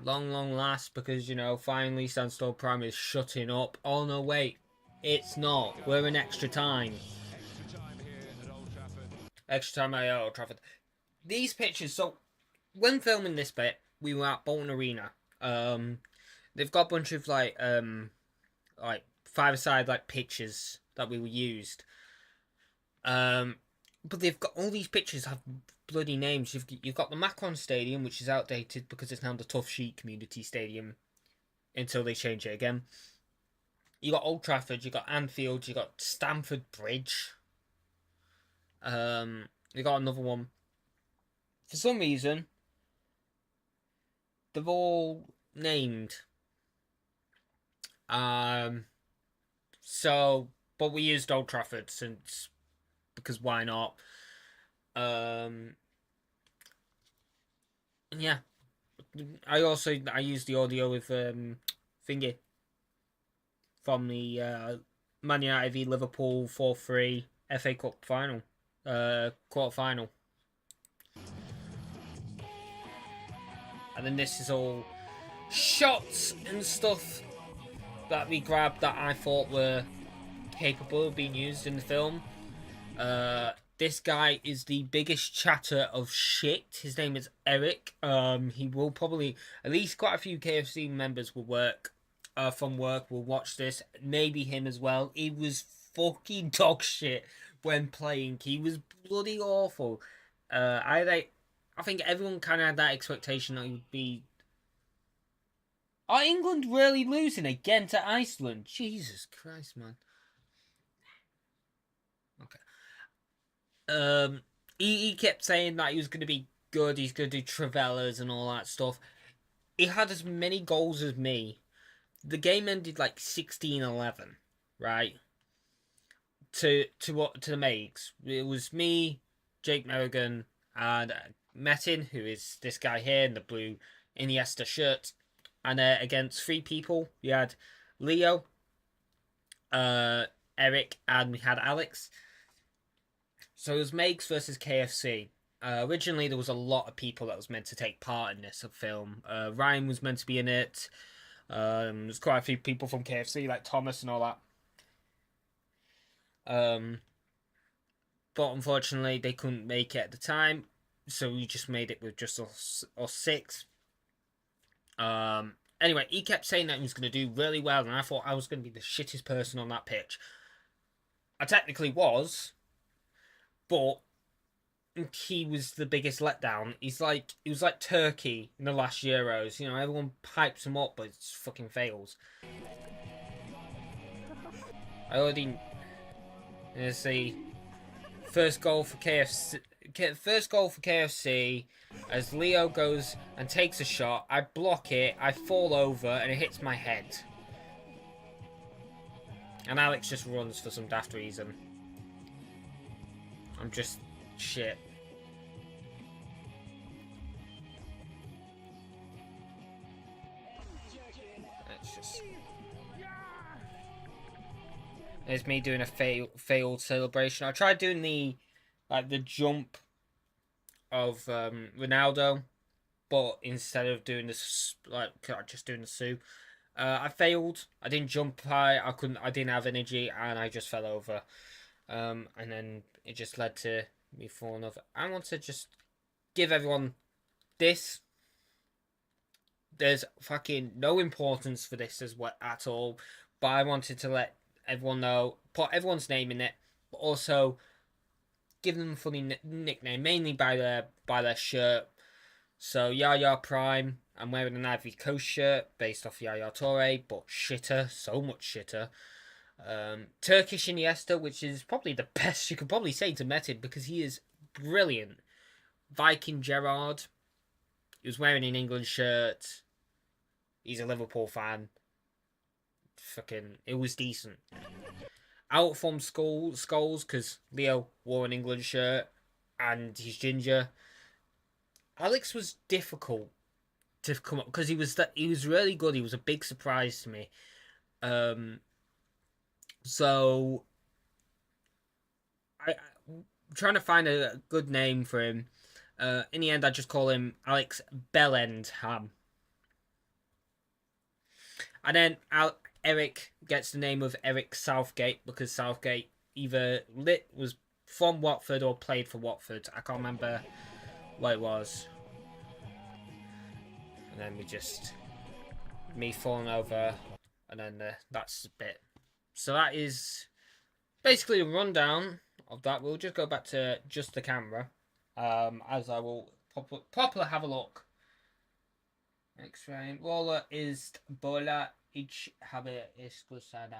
Long last, because, you know, finally Sandstorm Prime is shutting up. Oh no, wait. It's not. We're in extra time. Extra time at Old Trafford. These pictures, so when filming this bit, we were at Bolton Arena. They've got a bunch of like five-a-side like pictures that we were used. But they've got all these pictures have bloody names. You've got the Macron Stadium, which is outdated because it's now the Tough Sheet Community Stadium until they change it again. You got Old Trafford, you got Anfield, you got Stamford Bridge. You got another one. For some reason, they're all named. So, but we used Old Trafford because why not? Yeah. I used the audio with Thingy from the Man United v Liverpool 4-3 FA Cup final, quarter final. And then this is all shots and stuff that we grabbed that I thought were capable of being used in the film. This guy is the biggest chatter of shit. His name is Eric. He will probably, at least quite a few KFC members will from work will watch this. Maybe him as well. He was fucking dog shit when playing. He was bloody awful. I think everyone kind of had that expectation that he would be... Are England really losing again to Iceland? Jesus Christ, man. Okay. He kept saying that he was going to be good. He's going to do Travellas and all that stuff. He had as many goals as me. The game ended like 16-11, right? To the mates. It was me, Jake Merrigan, and Metin, who is this guy here in the blue Iniesta shirt. And against 3 people, we had Leo, Eric, and we had Alex. So it was Megs versus KFC. Originally, there was a lot of people that was meant to take part in this film. Ryan was meant to be in it. There's quite a few people from KFC, like Thomas and all that. But unfortunately, they couldn't make it at the time, so we just made it with just us 6. Anyway, he kept saying that he was going to do really well, and I thought I was going to be the shittest person on that pitch. I technically was, but he was the biggest letdown. He was like Turkey in the last Euros. You know, everyone pipes him up, but it fucking fails. I already see first goal for KFC. First goal for KFC. As Leo goes and takes a shot, I block it, I fall over, and it hits my head. And Alex just runs for some daft reason. I'm just shit. It's just... It's me doing a failed celebration. I tried doing the jump of Ronaldo, but instead of doing this, just doing the Sue, I failed. I didn't jump high. I didn't have energy, and I just fell over. And then it just led to me falling over. I want to just give everyone this. There's fucking no importance for this at all, but I wanted to let everyone know, put everyone's name in it, but also give them a funny nickname, mainly by their shirt. So Yaya Prime, I'm wearing an Ivory Coast shirt based off Yaya Toure, but shitter, so much shitter. Turkish Iniesta, which is probably the best you could probably say to Metin, because he is brilliant. Viking Gerrard, he was wearing an England shirt. He's a Liverpool fan. Fucking, it was decent. Out from Scholes, because Leo wore an England shirt and he's ginger. Alex was difficult to come up because he was really good. He was a big surprise to me. So I'm trying to find a good name for him. In the end, I just call him Alex Bellingham. And then Eric gets the name of Eric Southgate because Southgate either was from Watford or played for Watford. I can't remember what it was. And then me falling over, and then that's the bit. So that is basically a rundown of that. We'll just go back to just the camera, as I will properly have a look. Next round. Roller is Bola. Ich habe es gesagt.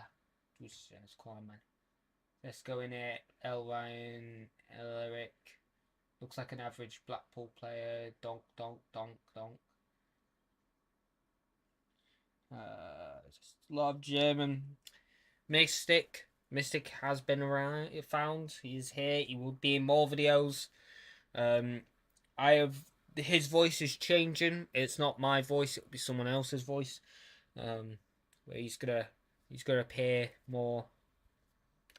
Let's go in it. Elryan, Elric. Looks like an average Blackpool player. Donk, donk, donk, donk. Just love German. Mystic has been found. He's here. He will be in more videos. His voice is changing. It's not my voice. It'll be someone else's voice. Where he's gonna appear more.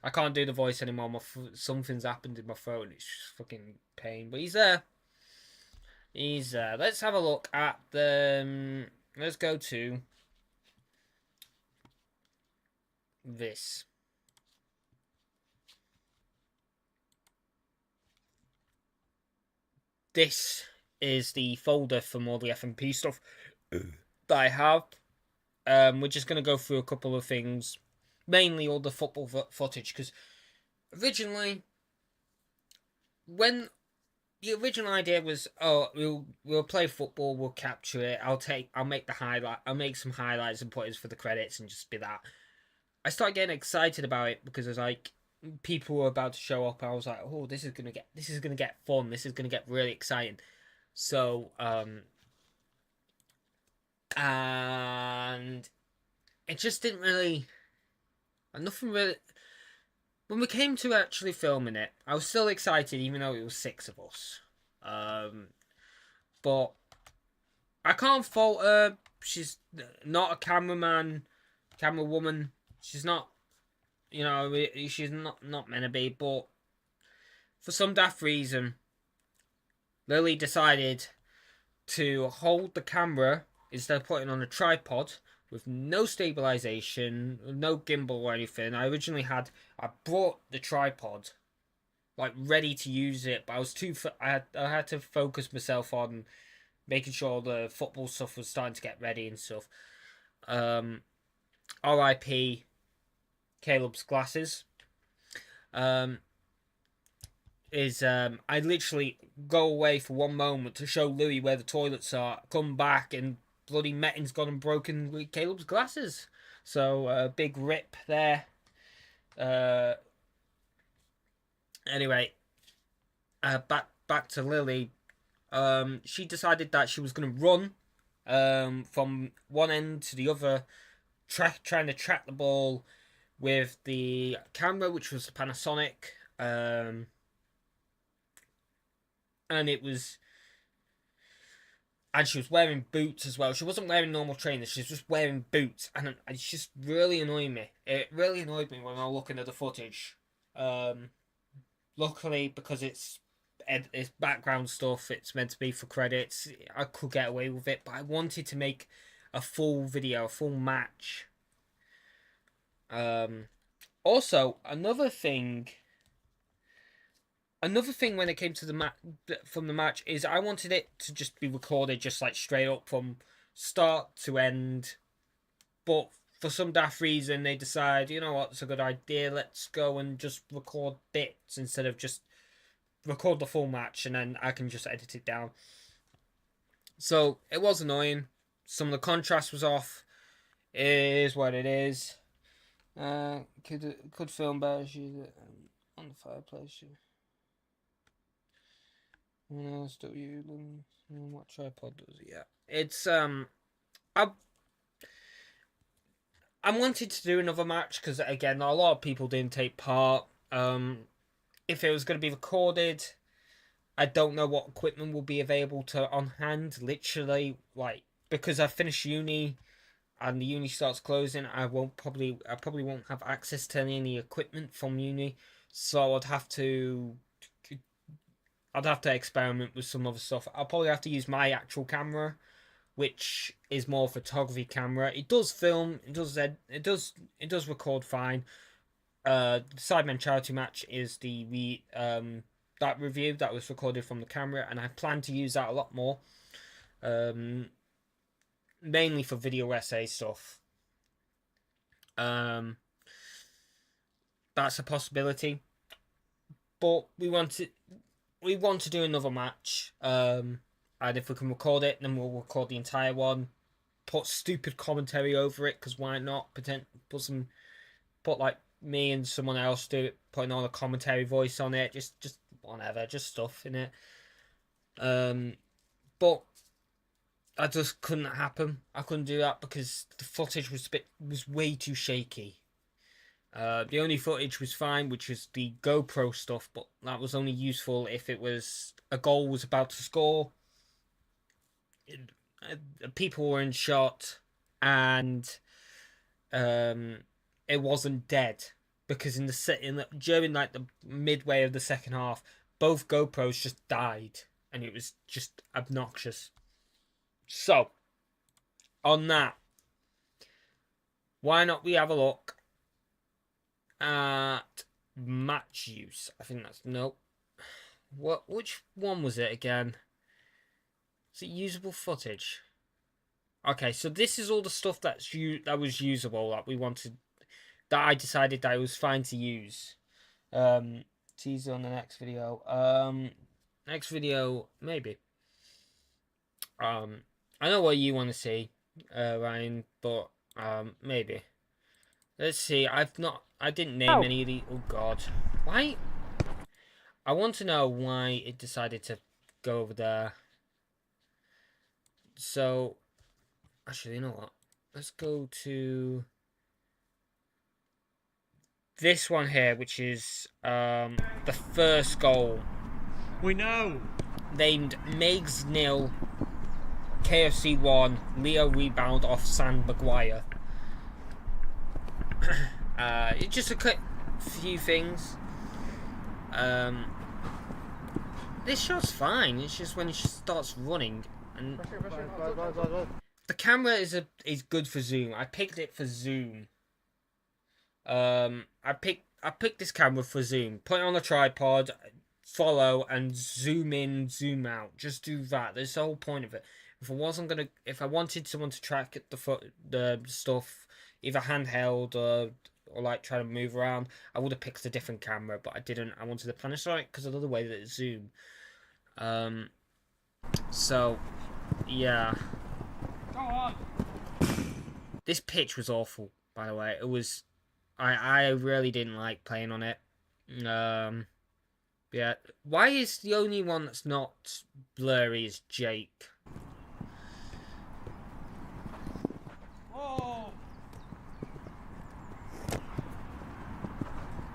I can't do the voice anymore. Something's happened in my phone. It's just fucking pain. But he's there. He's there. Let's have a look at the. Let's go to this. This is the folder from all the FMP stuff that I have. We're just going to go through a couple of things. Mainly all the football footage. Because originally, when the original idea was, we'll play football, we'll capture it, I'll make some highlights and put it for the credits and just be that. I started getting excited about it because it was like, people were about to show up. I was like, oh, this is gonna get fun. This is gonna get really exciting. So, and it just didn't really, nothing really. When we came to actually filming it, I was still excited, even though it was 6 of us. But I can't fault her. She's not a camera woman. She's not, she's not meant to be. But for some daft reason, Lily decided to hold the camera instead of putting it on a tripod with no stabilization, no gimbal or anything. I brought the tripod like ready to use it, but I had to focus myself on making sure the football stuff was starting to get ready and stuff. R.I.P. Caleb's glasses. I literally go away for one moment to show Louis where the toilets are, come back, and bloody Mettin's gone and broken Caleb's glasses. So, big rip there. Anyway, back to Lily. She decided that she was going to run from one end to the other, trying to track the ball with the camera, which was the Panasonic. And she was wearing boots as well. She wasn't wearing normal trainers. She was just wearing boots. And it's just really annoying me. It really annoyed me when I was looking at the footage. Luckily, because it's background stuff, it's meant to be for credits, I could get away with it. But I wanted to make a full video, a full match. Also, another thing when it came to the match is I wanted it to just be recorded just like straight up from start to end. But for some daft reason, they decide, you know what, it's a good idea. Let's go and just record bits instead of just record the full match, and then I can just edit it down. So it was annoying. Some of the contrast was off. It is what it is. Could film better. She's on the fireplace. What tripod does it? Yeah, it's I wanted to do another match because again, a lot of people didn't take part. If it was going to be recorded, I don't know what equipment will be available on hand. Literally, like, because I finished uni and the uni starts closing, I probably won't have access to any equipment from uni, so I'd have to experiment with some other stuff. I'll probably have to use my actual camera, which is more photography camera. It does film, it does record fine. The Sidemen charity match is that review that was recorded from the camera, and I plan to use that a lot more. Mainly for video essay stuff. That's a possibility. But we want to do another match. And if we can record it, then we'll record the entire one. Put stupid commentary over it, because why not? Put like me and someone else do it, putting on a commentary voice on it. Just whatever, just stuff in it. But that just couldn't happen. I couldn't do that because the footage was way too shaky. The only footage was fine, which was the GoPro stuff, but that was only useful if it was a goal was about to score. People were in shot, and it wasn't dead, because during like the midway of the second half, both GoPros just died, and it was just obnoxious. So, on that, why not we have a look at match use? I think that's no. Which one was it again? Is it usable footage? Okay, so this is all the stuff that was usable that we wanted, that I decided that it was fine to use. Teaser on the next video. Next video maybe. I know what you want to see, Ryan, but maybe. Let's see. I didn't name any of the. Oh God, why? I want to know why it decided to go over there. So, actually, you know what? Let's go to this one here, which is the first goal. We know named Megs 0, KFC 1, Leo rebound off Sam Maguire. Just a quick few things. This shot's fine. It's just when it starts running and the camera is good for zoom. I picked it for zoom. I picked this camera for zoom. Put it on a tripod, follow, and zoom in, zoom out. Just do that. That's the whole point of it. If I wanted someone to track the stuff, either handheld or like try to move around, I would have picked a different camera, but I didn't. I wanted the Panasonic because of the way that it zoom. So yeah. Go on. This pitch was awful, by the way. It was. I really didn't like playing on it. Yeah. Why is the only one that's not blurry is Jake? Whoa.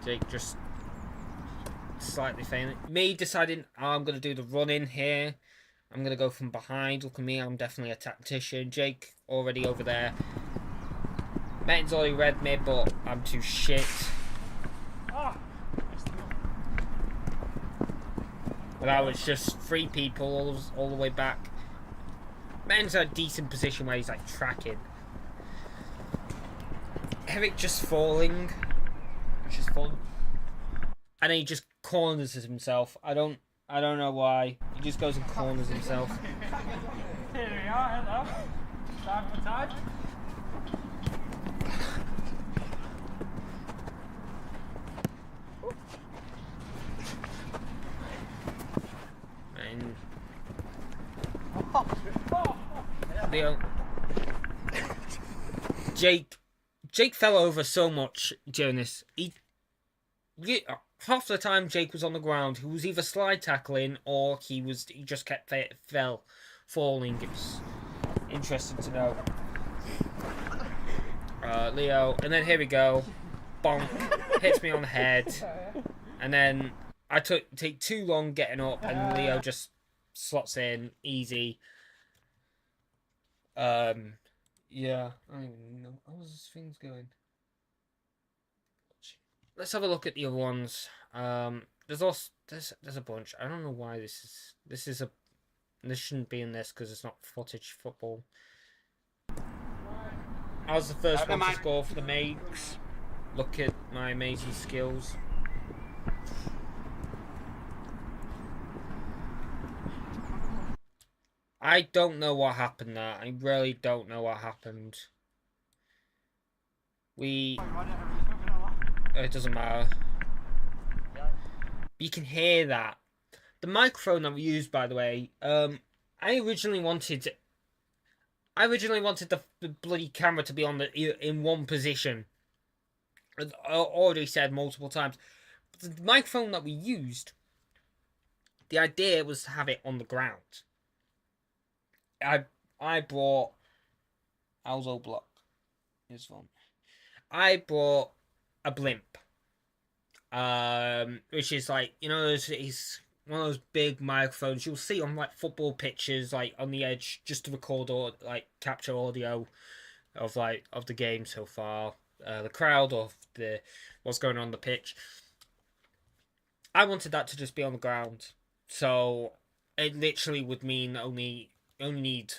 Jake just slightly failing. Me deciding I'm going to do the run in here. I'm going to go from behind. Look at me, I'm definitely a tactician. Jake already over there. Metin's already read me, but I'm too shit. But that was just 3 people all the way back. Metin's in a decent position where he's like tracking. Eric just falling. Which is fun. And then he just corners himself. I don't know why. He just goes and corners himself. Here we are, hello. Time for time. And Leo. Jake fell over so much during this. Half the time Jake was on the ground, he was either slide tackling or he just kept falling. It was interesting to know. Leo, and then here we go. Bonk, hits me on the head, and then I take too long getting up, and Leo just slots in easy. Yeah, I don't even know. How's this thing's going? Let's have a look at the other ones. There's a bunch. I don't know why this shouldn't be in this because it's not footage football. I was the first one to score for the Megs. Look at my amazing skills. I don't know what happened there. I really don't know what happened. It doesn't matter. You can hear that. The microphone that we used, by the way, I originally wanted the bloody camera to be in one position. I already said multiple times. But the microphone that we used, the idea was to have it on the ground. I brought Alzo Block. Here's one. I brought a blimp. Which is like, you know, it's one of those big microphones you'll see on like football pitches, like on the edge, just to record or like capture audio of the game so far, the crowd or what's going on the pitch. I wanted that to just be on the ground, so it literally would mean only need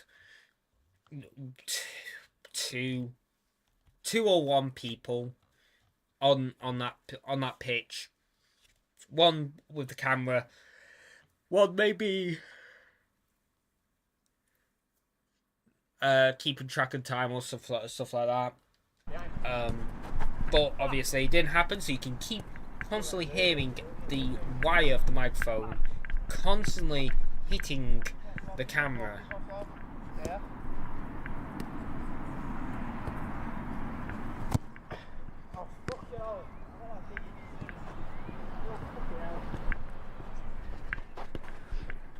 two or one people on that pitch. One with the camera, one maybe keeping track of time or stuff like that. But obviously it didn't happen, so you can keep constantly hearing the wire of the microphone constantly hitting the camera.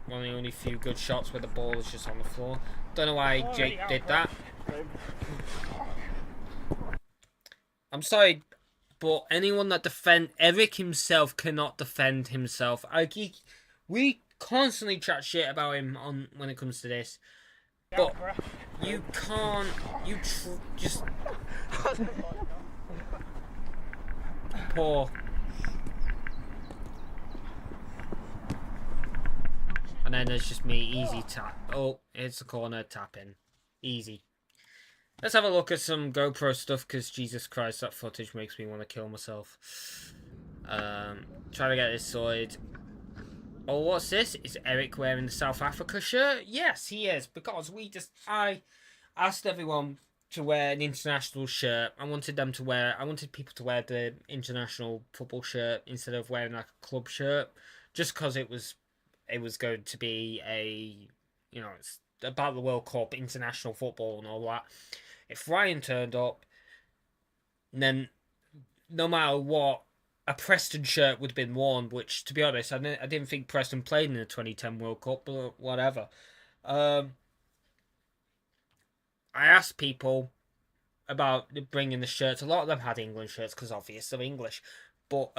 One of the only few good shots where the ball is just on the floor. Don't know why Jake did that. I'm sorry, but anyone that Eric himself cannot defend himself. We constantly chat shit about him on when it comes to this, but you can't. Just poor. And then there's just me, easy tap. Oh, it's the corner, tapping. Easy. Let's have a look at some GoPro stuff, because Jesus Christ, that footage makes me want to kill myself. Try to get this sorted. Oh, what's this? Is Eric wearing the South Africa shirt? Yes, he is, because I asked everyone to wear an international shirt. I wanted people to wear the international football shirt instead of wearing like a club shirt, just because it was going to be it's about the World Cup, international football and all that. If Ryan turned up, then no matter what, a Preston shirt would have been worn, which, to be honest, I didn't think Preston played in the 2010 World Cup, but whatever. I asked people about bringing the shirts. A lot of them had England shirts, because obviously they're English. But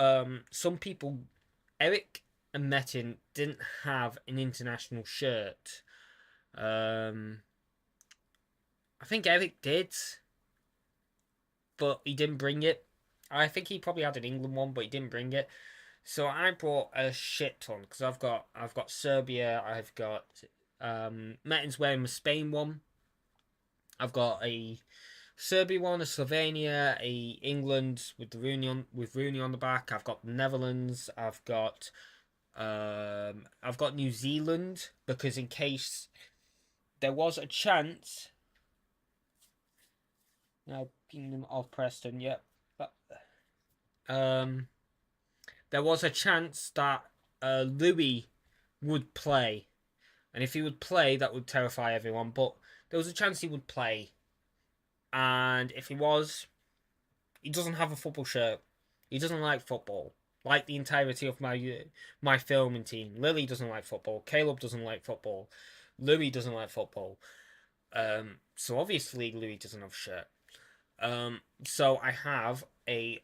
some people, Eric and Metin, didn't have an international shirt. I think Eric did, but he didn't bring it. I think he probably had an England one, but he didn't bring it. So I brought a shit ton, because I've got Serbia, I've got Metin's wearing the Spain one. I've got a Serbia one, a Slovenia, a England with Rooney on the back. I've got the Netherlands. I've got New Zealand, because in case there was a chance. Now, Kingdom of Preston, yep. But, there was a chance that Louis would play, and if he would play, that would terrify everyone. But there was a chance he would play, and if he doesn't have a football shirt. He doesn't like football, like the entirety of my filming team. Lily doesn't like football. Caleb doesn't like football. Louis doesn't like football. So obviously Louis doesn't have a shirt. So I have a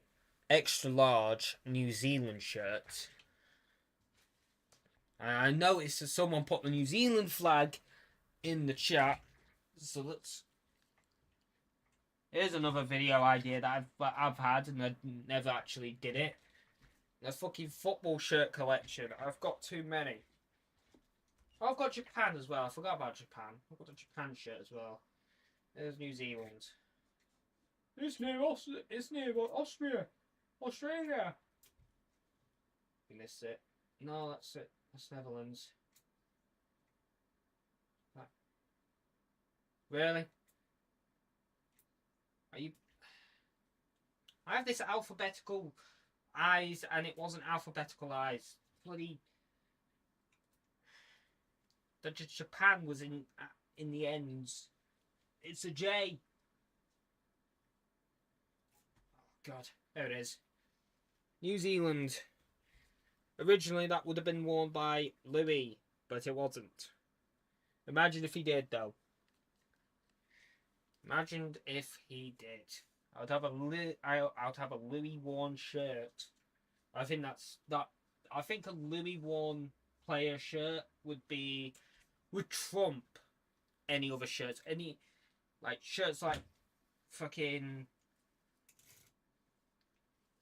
extra large New Zealand shirt. And I noticed that someone put the New Zealand flag in the chat. So here's another video idea that I've had, and I never actually did it. The fucking football shirt collection. I've got too many. I've got Japan as well. I forgot about Japan. I've got a Japan shirt as well. There's New Zealand. It's near Austria. Australia. You missed it. No, that's it. That's Netherlands. Really? Are you... I have this alphabetical eyes, and it wasn't alphabetical eyes. Bloody... The Japan was in the ends. It's a J. Oh, God. There it is. New Zealand. Originally, that would have been worn by Louis, but it wasn't. Imagine if he did, though. Imagine if he did. I would have a Louis worn shirt. I think I think a Louis worn player shirt would trump any other shirts. Any shirts like fucking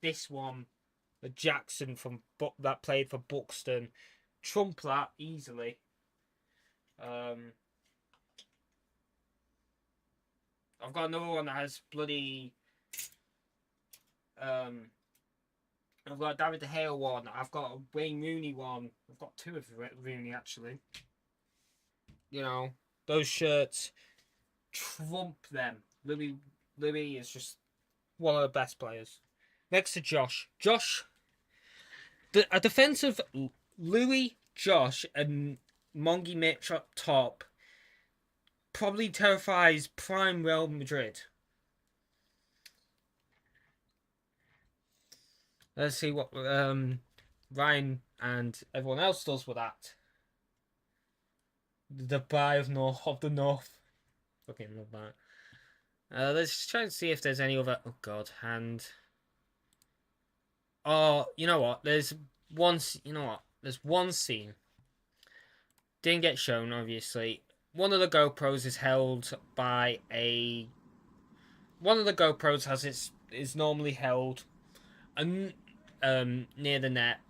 this one, the Jackson that played for Buxton, trump that easily. I've got another one that has bloody. I've got a David De Gea one. I've got a Wayne Rooney one. I've got two of Rooney actually. You know, those shirts trump them. Louis is just one of the best players. Next to Josh. A defensive Louis, Josh, and Mongi Mitch up top probably terrifies prime Real Madrid. Let's see what Ryan and everyone else does with that. The Dubai of the North. Fucking love that. Let's try and see if there's any other... Oh, God. Hand. Oh, you know what? There's one scene didn't get shown, obviously. One of the GoPros is held by a... One of the GoPros is normally held near the net.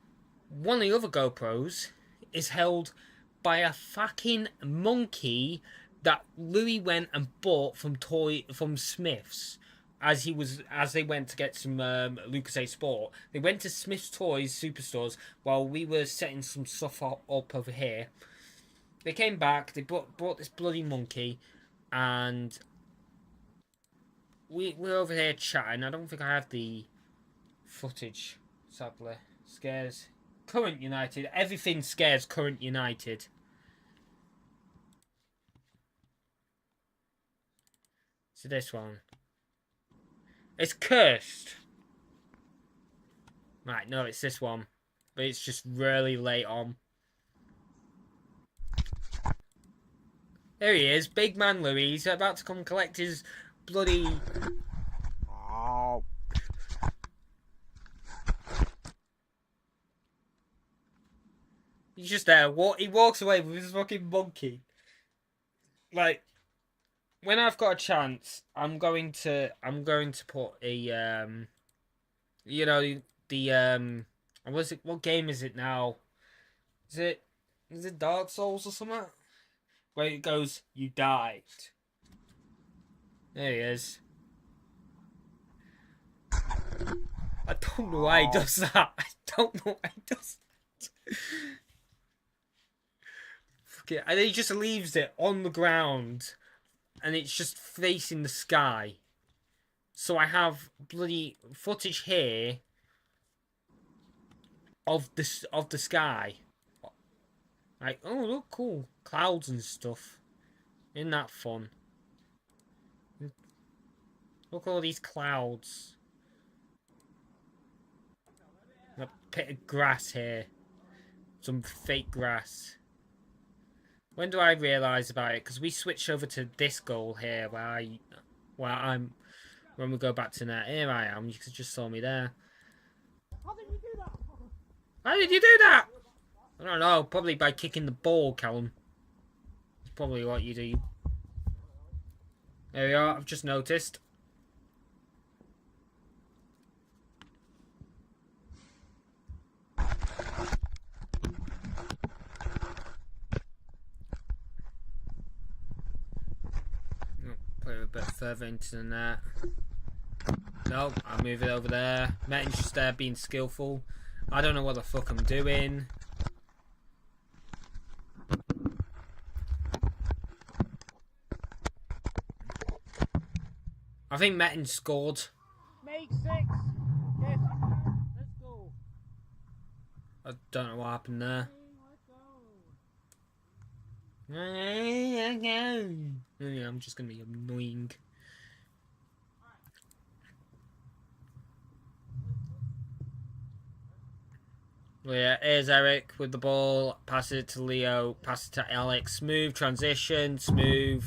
One of the other GoPros is held by a fucking monkey that Louis went and bought from Smith's as they went to get some Lucas A Sport. They went to Smith's Toys superstores while we were setting some stuff up over here. They came back. They brought this bloody monkey, and we're over here chatting. I don't think I have the footage, sadly. Scares current United. Everything scares current United. So this one. It's cursed. Right, no, it's this one. But it's just really late on. There he is, big man Louis. He's about to come collect his bloody... He's just there. He walks away with his fucking monkey. Like, when I've got a chance, I'm going to put a you know, the what game is it now? Is it Dark Souls or something? Where it goes, you died. There he is. I don't know why he does that. I don't know why he does that. Fuck it. And he just leaves it on the ground. And it's just facing the sky. So I have bloody footage here of the sky. Like, oh, look, cool. Clouds and stuff. Isn't that fun? Look at all these clouds. A pit of grass here. Some fake grass. When do I realise about it? Because we switch over to this goal here when we go back to net. Here I am. You just saw me there. How did you do that? How did you do that? I don't know, probably by kicking the ball, Callum. That's probably what you do. There we are, I've just noticed. Put it a bit further into the net. Nope, I'll move it over there. Metten's just there being skillful. I don't know what the fuck I'm doing. I think Metten scored. Make 6. Yes. Let's go. I don't know what happened there. Yeah, I'm just gonna be annoying. Well, yeah, here's Eric with the ball. Pass it to Leo. Pass it to Alex. Smooth transition. Smooth.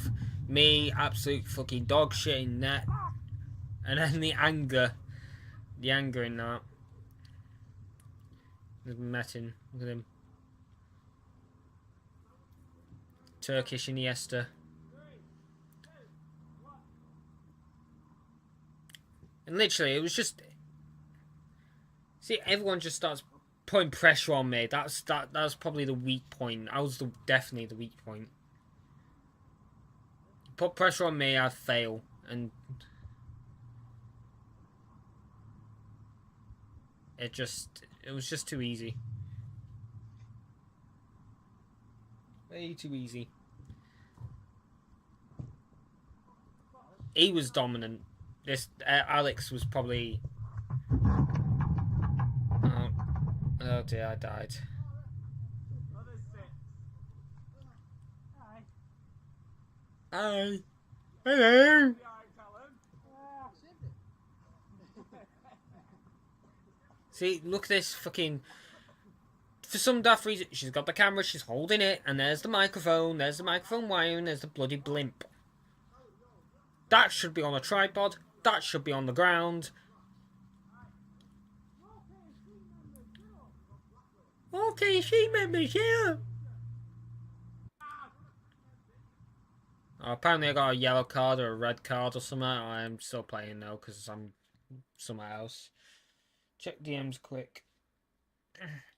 Me, absolute fucking dog shit in net. And then the anger. The anger in that. There's Metin. Look at him. Turkish Iniesta. And literally, it was just... See, everyone just starts putting pressure on me. That was probably the weak point. I was definitely the weak point. Put pressure on me, I'd fail. And... it was just too easy. Way too easy. He was dominant. This Alex was probably... Oh dear, I died. Hi. Hello. See, look at this fucking... For some daft reason, she's got the camera, she's holding it, and there's the microphone wire, and there's the bloody blimp. That should be on a tripod. That should be on the ground. Okay, she members here. Apparently I got a yellow card or a red card or something. I'm still playing though because I'm somewhere else. Check DMs quick.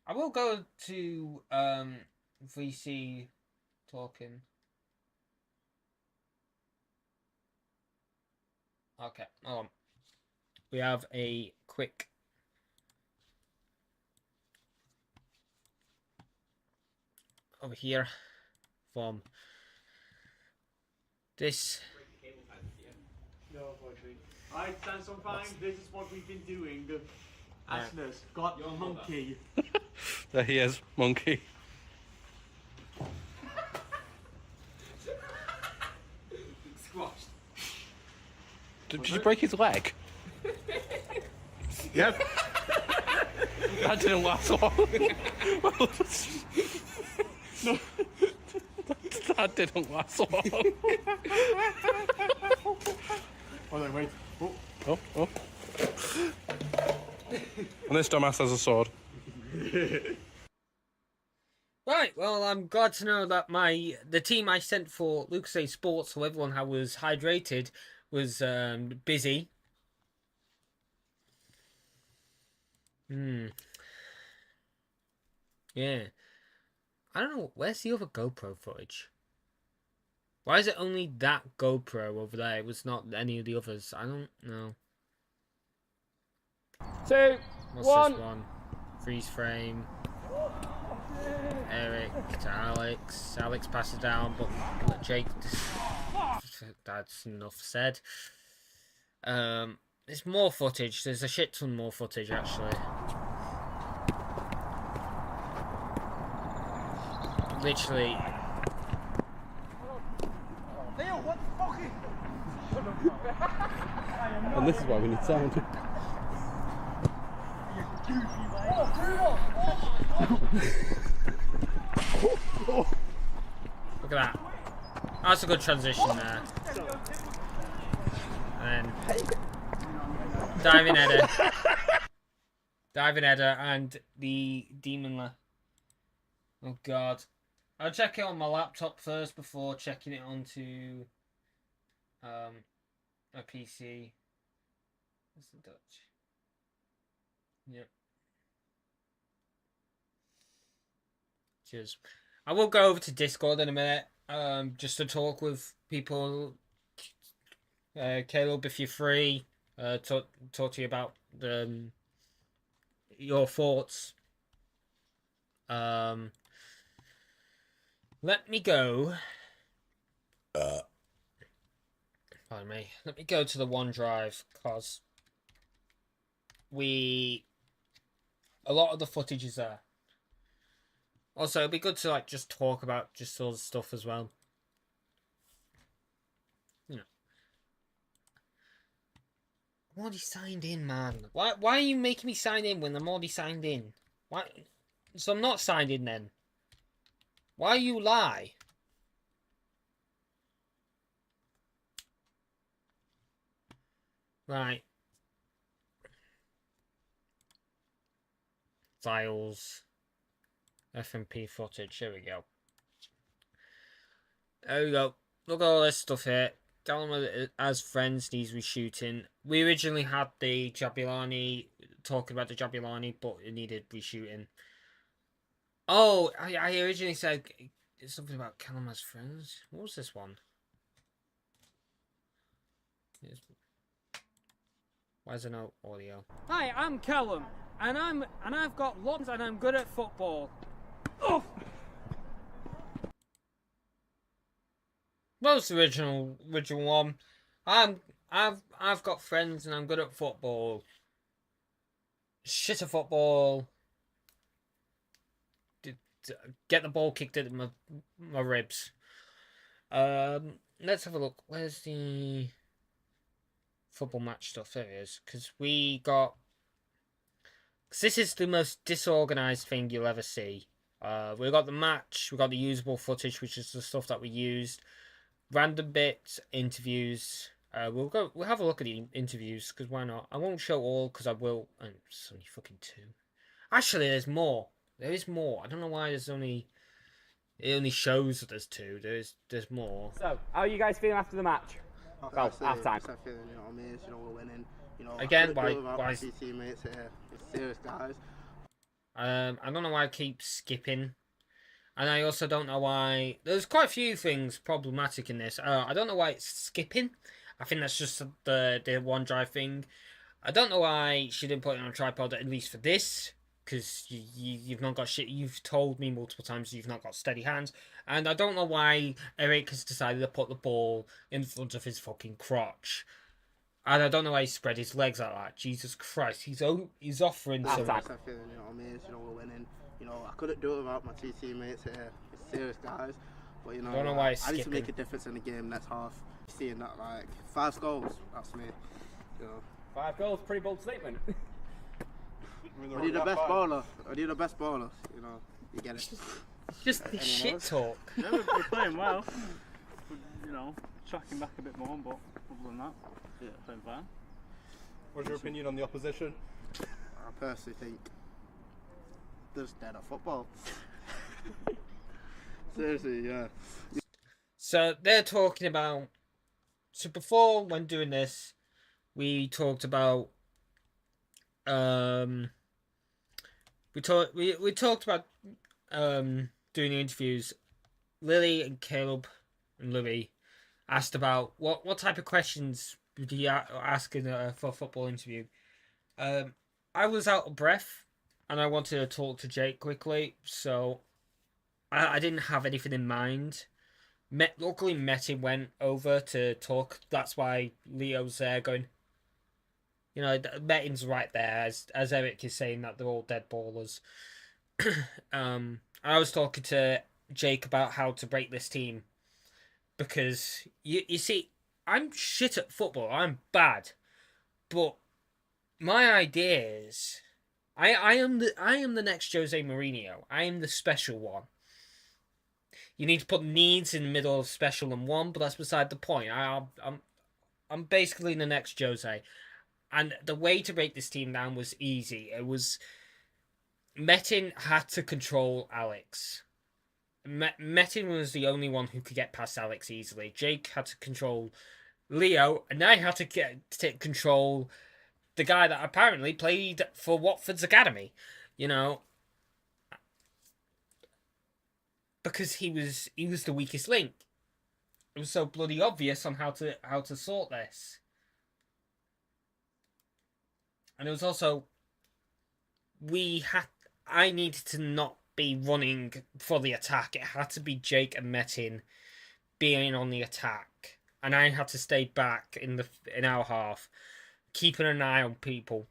I will go to VC talking. Okay, hold on. We have a quick over here from this. No, unfortunately. Alright, Sandstorm fans, this is what we've been doing. Asner's got your monkey. There he is, monkey. Squashed. Did you break his leg? Yep. That didn't last long. No. That didn't last long. Oh no, wait. Oh. Oh, oh. And this dumbass has a sword. Right, well, I'm glad to know that the team I sent for Lucas A Sports, so everyone was hydrated, was busy. Yeah. I don't know, where's the other GoPro footage? Why is it only that GoPro over there? It was not any of the others. I don't know. 2, What's 1. this one? Freeze frame. Eric to Alex. Alex passes down, but Jake. That's enough said. There's more footage. There's a shit ton more footage actually. Literally. And this is why we need sound. Look at that. That's a good transition there. And then diving header. Diving header and the demon. Oh god. I'll check it on my laptop first before checking it onto a PC. What's the Dutch? Yep. Cheers. I will go over to Discord in a minute, just to talk with people. Caleb, if you're free, talk to you about your thoughts. Let me go. Pardon me. Let me go to the OneDrive because a lot of the footage is there. Also, it'd be good to just talk about just all the stuff as well. You know. I'm already signed in, man. Why are you making me sign in when I'm already signed in? Why? So I'm not signed in then. Why you lie? Right. Files. FMP footage. Here we go. There we go. Look at all this stuff here. Tell them as friends needs reshooting. We originally had the Jabulani, talking about the Jabulani, but it needed reshooting. Oh, I originally said something about Callum as friends. What was this one? Why is there no audio? Hi, I'm Callum, and I've got lots, and I'm good at football. Oh. What was the original one? I've got friends and I'm good at football. Shit at football. Get the ball kicked at my ribs. Let's have a look. Where's the football match stuff? There it is. Because this is the most disorganized thing you'll ever see. We got the match. We got the usable footage, which is the stuff that we used. Random bits, interviews. We'll have a look at the interviews because why not? I won't show all because I will. And it's only fucking 2. Actually, there's more. There is more. I don't know why there's only It only shows that there's two. There's more. So, how are you guys feeling after the match? Well, half time. I'm feeling, amazed. We're winning. Again, I why? see teammates here. It's serious, guys. I don't know why I keep skipping, and I also don't know why. There's quite a few things problematic in this. I don't know why it's skipping. I think that's just the OneDrive thing. I don't know why she didn't put it on a tripod, at least for this, because you've not got shit. You've told me multiple times you've not got steady hands, and I don't know why Eric has decided to put the ball in front of his fucking crotch. And I don't know why he spread his legs like that. Jesus Christ, he's offering some. I'm feeling, amazed. We're winning. I couldn't do it without my two teammates here. It's serious, guys. But I don't know why I need to make a difference in the game next half. Seeing that, 5 goals, that's me. 5 goals, pretty bold statement. I need the best baller. You get it. Just the shit talk. Yeah, we're playing well. Tracking back a bit more, but other than that, yeah, playing fine. What's your opinion on the opposition? I personally think they're just dead at football. Seriously, yeah. So they're talking about. So before, when doing this, we talked about. We talked about doing the interviews. Lily and Caleb and Louis asked about what type of questions would you ask for a football interview. I was out of breath and I wanted to talk to Jake quickly, so I didn't have anything in mind. Luckily, Metin went over to talk. That's why Leo's there going. Metin's right there, as Eric is saying that they're all dead ballers. I was talking to Jake about how to break this team. Because, you see, I'm shit at football. I'm bad. But my idea is... I am the next Jose Mourinho. I am the special one. You need to put needs in the middle of special and one, but that's beside the point. I'm basically the next Jose. And the way to break this team down was easy. It was... Metin had to control Alex. Metin was the only one who could get past Alex easily. Jake had to control Leo, and I had to control the guy that apparently played for Watford's academy. Because he was the weakest link. It was so bloody obvious on how to sort this. And it was also I needed to not be running for the attack. It had to be Jake and Metin being on the attack, and I had to stay back in our half, keeping an eye on people.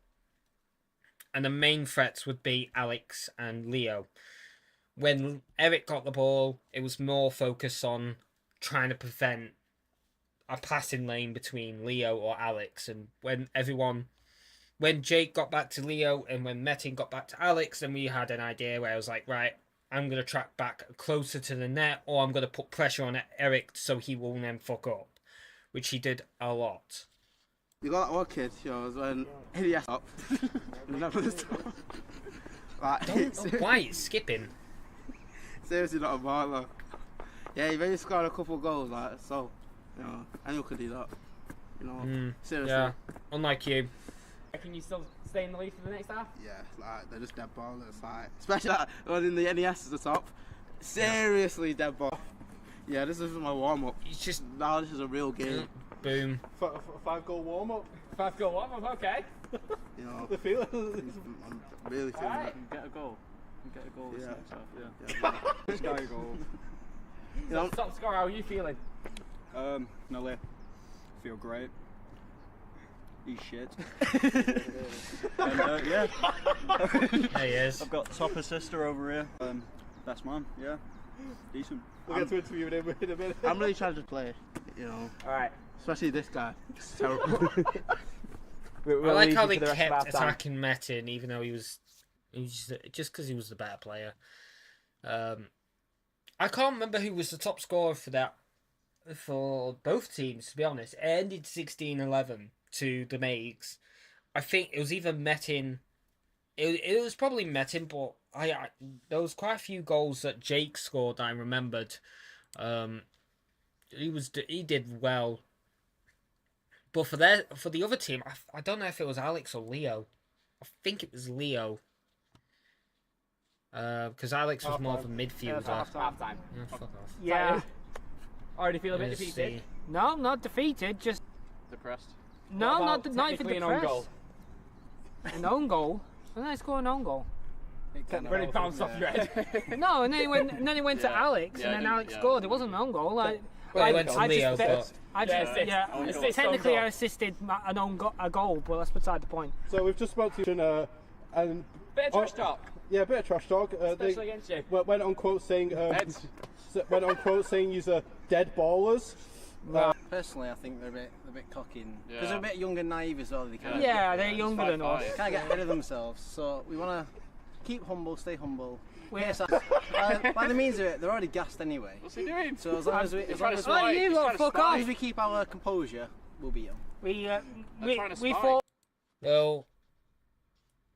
And the main threats would be Alex and Leo. When Eric got the ball, it was more focused on trying to prevent a passing lane between Leo or Alex. And when Jake got back to Leo and when Metin got back to Alex, then we had an idea where I was like, right, I'm going to track back closer to the net, or I'm going to put pressure on Eric so he will then fuck up, which he did a lot. You got one kid, was when he asked up. Why it's skipping? Seriously, not a baller. Yeah, he maybe scored a couple goals, so, anyone could do that. Seriously. Yeah, unlike you. Can you still stay in the lead for the next half? Yeah, they're just dead ballers, especially in the NES at the top. Seriously, dead ball. Yeah, this is my warm up. It's just now this is a real game. Boom. 5-goal warm up. 5-goal warm-up, okay. The feeling. I'm really feeling Alright. it. Get a goal. This Yeah. next half, yeah. This guy goal. So, top scorer, how are you feeling? Nelly. Feel great. He's shit. And, yeah. There he is. I've got top assister over here. Best man, yeah. Decent. We'll get to interview him in a minute. I'm really trying to play, Alright. especially this guy. It's terrible. I like how they kept attacking Metin, even though he was just because he was the better player. I can't remember who was the top scorer for both teams, to be honest. It ended 16-11 to the Maigs. I think it was either Metin. It was probably Metin, but there was quite a few goals that Jake scored that I remembered. He did well. But for the other team, I don't know if it was Alex or Leo. I think it was Leo. Because Alex was more of a midfielder. Half time. Yeah, fuck off. Yeah. Already feel a bit Let's defeated. see. No, I'm not defeated. Just Depressed. no, not even Technically an own depressed. goal. An own goal. When did I score an own goal? Really bounced off your head. No, and then it went to Alex, Yeah, and then I Alex did, scored. It wasn't an own goal. Well, it went to Leo, but Technically, I assisted a goal, but that's beside the point. So we've just spoke to you, and Bit of trash talk. yeah, a bit of trash talk. Especially against you. Went on quote saying you're dead ballers. Personally, I think they're a bit cocky because they're a bit young and naive as well. They're younger than us. Can't get ahead of themselves. So we want to keep humble, stay humble. Yeah. By the means of it, they're already gassed anyway. What's he doing? So as long as we keep our composure, we'll beat them. We thought. Well,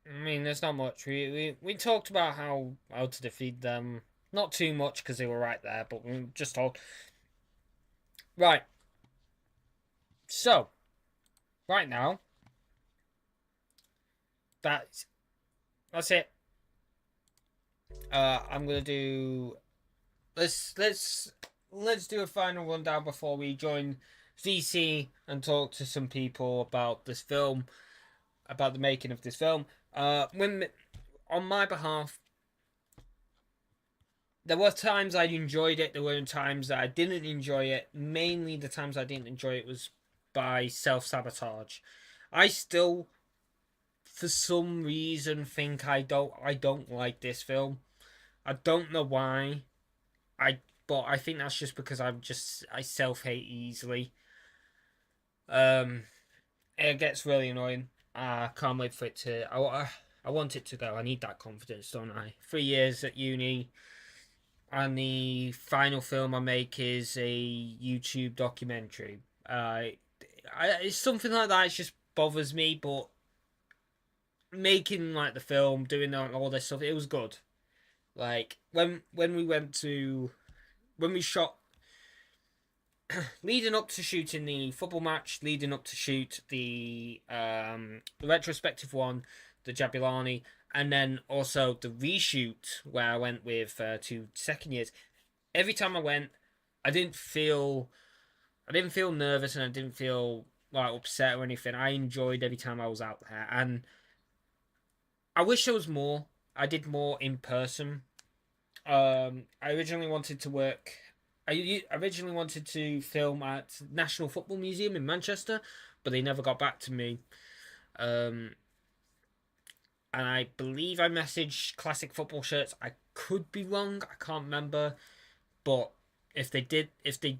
I mean, there's not much. We talked about how to defeat them. Not too much because they were right there, but we just talked. Right. So, right now, that's it. I'm gonna do. Let's do a final rundown before we join ZC and talk to some people about this film, about the making of this film. On my behalf, there were times I enjoyed it. There were times that I didn't enjoy it. Mainly the times I didn't enjoy it was by self-sabotage. I still, for some reason, think I don't like this film. I don't know why. But I think that's just because I self-hate easily. It gets really annoying. I can't wait for it to. I want it to go. I need that confidence, don't I? 3 years at uni. And the final film I make is a YouTube documentary. It's something like that. It just bothers me, but making like the film, doing all this stuff, it was good. Like when we shot, leading up to shooting the football match, leading up to shoot the retrospective one, the Jabulani. And then also the reshoot where I went with 2 second years. Every time I went, I didn't feel nervous and I didn't feel like upset or anything. I enjoyed every time I was out there, and I wish there was more. I did more in person. I originally wanted to film at National Football Museum in Manchester, but they never got back to me. And I believe I messaged Classic Football Shirts. I could be wrong. I can't remember. But if I did, they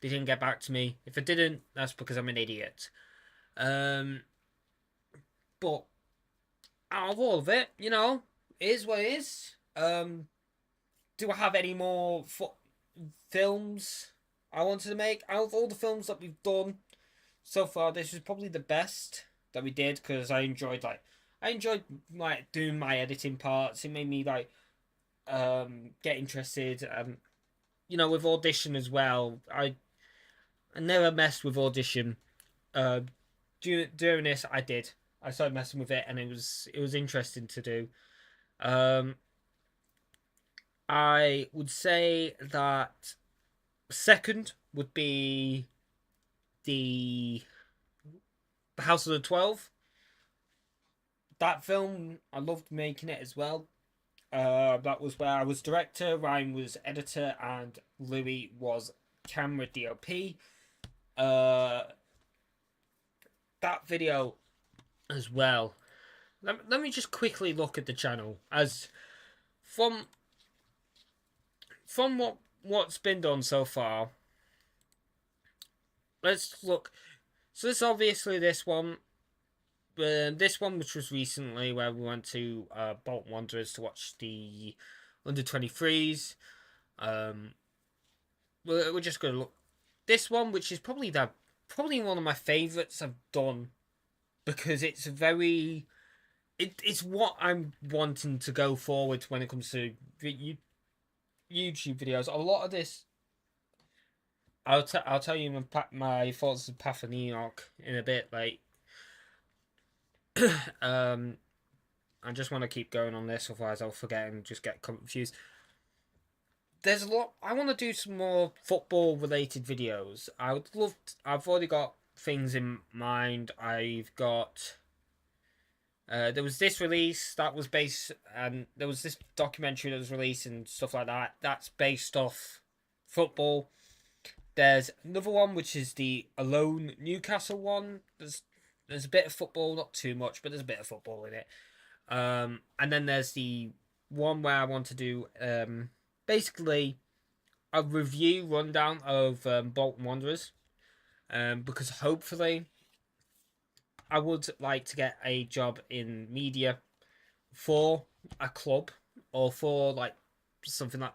didn't get back to me. If I didn't, that's because I'm an idiot. But out of all of it, it is what it is. Do I have any more films I wanted to make? Out of all the films that we've done so far, this was probably the best that we did because I enjoyed doing my editing parts. It made me get interested. With Audition as well. I never messed with Audition. Doing this, I did. I started messing with it, and it was interesting to do. I would say that second would be the House of the 12. That film, I loved making it as well. That was where I was director, Ryan was editor, and Louis was camera DOP. That video as well. Let me just quickly look at the channel. As from what's been done so far. Let's look. So this obviously this one. This one, which was recently, where we went to Bolton Wanderers to watch the under-23s. We're just going to look. This one, which is probably one of my favourites I've done, because it's very it's what I'm wanting to go forward when it comes to YouTube videos. A lot of this, I'll tell you my thoughts of Path of Enoch in a bit. Like, I just want to keep going on this, otherwise I'll forget and just get confused. There's a lot. I want to do some more football related videos. I've already got things in mind. I've got. There was this release that was based, and there was this documentary that was released and stuff like that. That's based off football. There's another one which is the Alone Newcastle one. There's a bit of football, not too much, but there's a bit of football in it. And then there's the one where I want to do basically a review rundown of Bolton Wanderers, because hopefully I would like to get a job in media for a club, or for like something like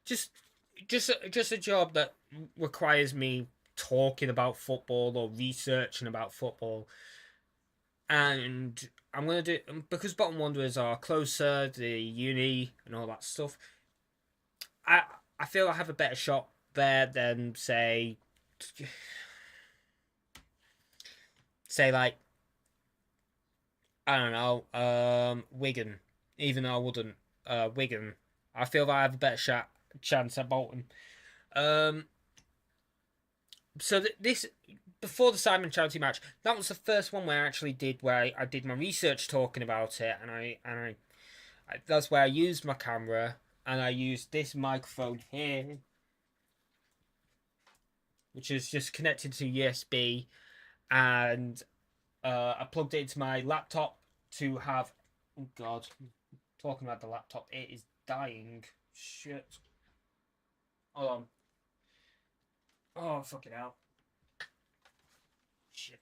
just a job that requires me talking about football or researching about football. And I'm going to do, because Bolton Wanderers are closer, the uni and all that stuff, I feel I have a better shot there than say like, I don't know, Wigan. Even though I wouldn't, Wigan. I feel that I have a better chance at Bolton. So this, before the Simon Charity match, that was the first one where I did my research talking about it, and I that's where I used my camera, and I used this microphone here, which is just connected to USB, and I plugged it into my laptop to have. Oh God, talking about the laptop, it is dying. Shit. Hold on. Oh, fuck it out. Shit.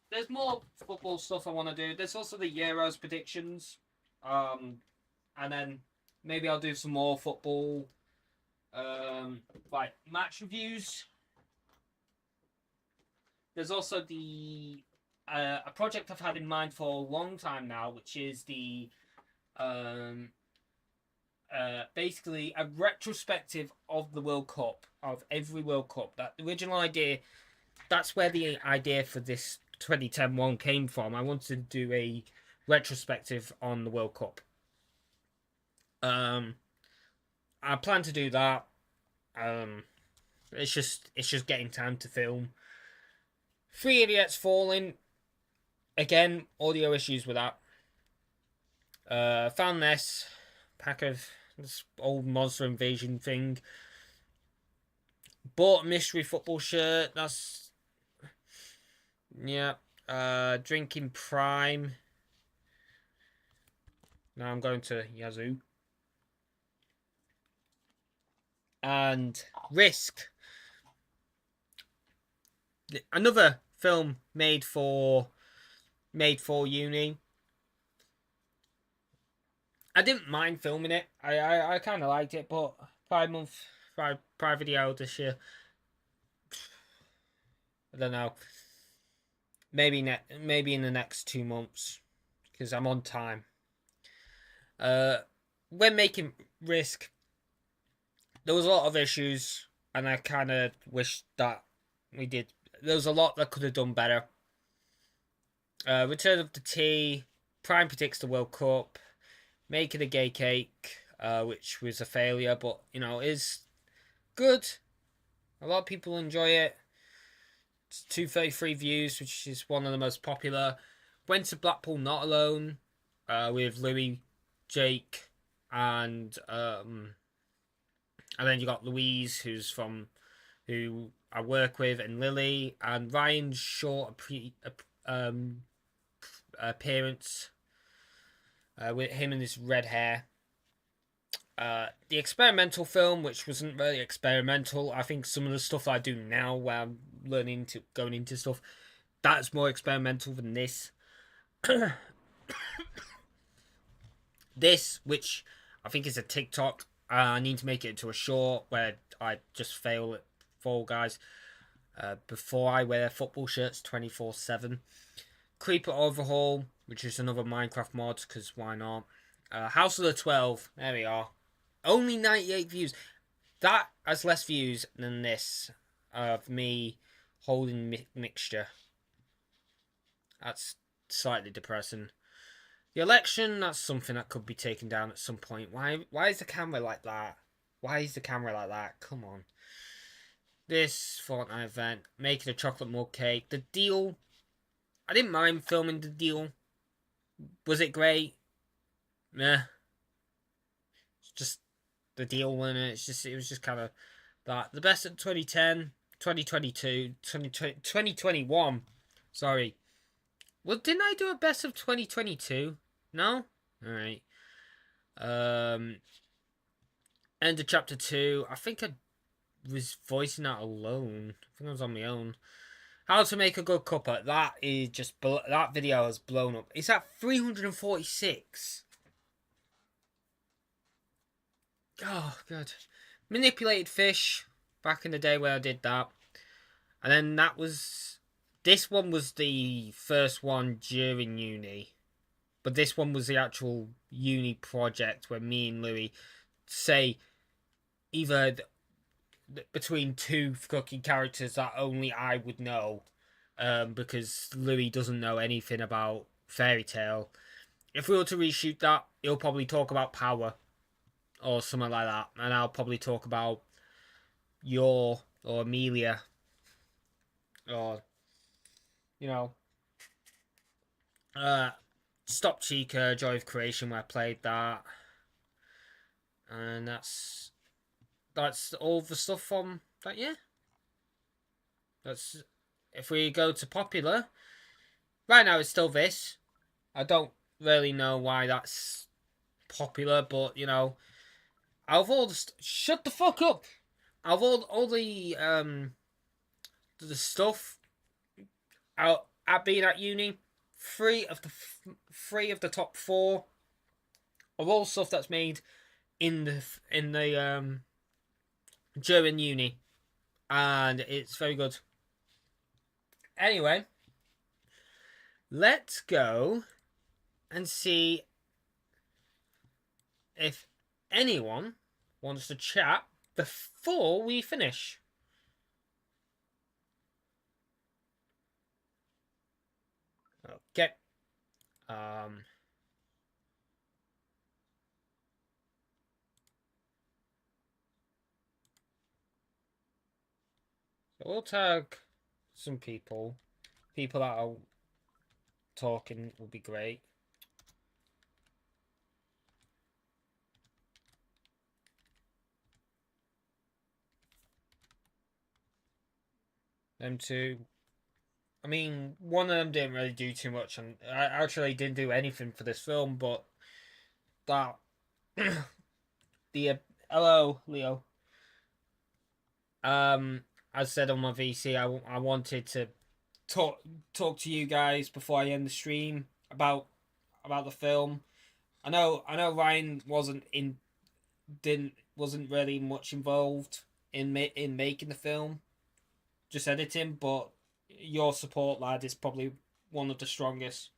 There's more football stuff I want to do. There's also the Euros predictions. And then maybe I'll do some more football, like match reviews. There's also the a project I've had in mind for a long time now, which is the basically a retrospective of the World Cup, of every World Cup. That original idea, that's where the idea for this 2010 one came from. I wanted to do a retrospective on the World Cup. I plan to do that. It's just getting time to film. Three Idiots Falling. Again, audio issues with that. Found this pack of this old Monster Invasion thing. Bought a mystery football shirt. That's, yeah. Drinking Prime. Now I'm going to Yazoo. And Risk. Another film made for uni. I didn't mind filming it. I kind of liked it, but Pride Video this year. I don't know. Maybe in the next 2 months, because I'm on time. When making Risk, there was a lot of issues, and I kind of wish that we did. There was a lot that could have done better. Return of the Tea, Prime predicts the World Cup, Making a Gay Cake, which was a failure, but is good. A lot of people enjoy it. It's 233 views, which is one of the most popular. Went to Blackpool Not Alone, with Louis, Jake, and then you got Louise, who I work with, and Lily, and Ryan's short appearance with him and his red hair. The experimental film, which wasn't really experimental. I think some of the stuff I do now, where I'm going into stuff, that's more experimental than this. This, which I think is a TikTok, I need to make it into a short where I just fail at Fall Guys before I wear football shirts 24/7. Creeper Overhaul, which is another Minecraft mod, because why not? House of the 12, there we are. Only 98 views. That has less views than this of me holding mixture. That's slightly depressing. The election, that's something that could be taken down at some point. Why is the camera like that? Why is the camera like that? Come on. This Fortnite event, making a chocolate mug cake. The deal, I didn't mind filming the deal. Was it great? Meh. It's just the deal, wasn't it? It was just kind of that. The best of 2010, 2022, 2021. Sorry. Well, didn't I do a best of 2022? No? Alright. End of chapter 2. I think I was voicing that alone. I think I was on my own. How to make a good cuppa. That is just... that video has blown up. It's at 346. Oh, God. Manipulated fish. Back in the day where I did that. And then that was... This one was the first one during uni. But this one was the actual uni project where me and Louis say either between two fucking characters that only I would know. Because Louis doesn't know anything about Fairy Tail. If we were to reshoot that, he'll probably talk about Power. Or something like that. And I'll probably talk about Yor or Amelia. Or... you know, Stop Chica, Joy of Creation, where I played that, and that's all the stuff from that year. That's if we go to popular. Right now, it's still this. I don't really know why that's popular, but you know, out of all the shut the fuck up. Out of all the stuff. Out at being at uni, three of the top 4 are all stuff that's made in the during uni, and it's very good. Anyway, let's go and see if anyone wants to chat before we finish. Okay. So we'll tag some people. People that are talking will be great. Them two. I mean, one of them didn't really do too much, and I actually didn't do anything for this film, but that... hello, Leo. As said on my VC, I wanted to talk to you guys before I end the stream about the film. I know Ryan wasn't really much involved in making the film, just editing, but your support, lad, is probably one of the strongest.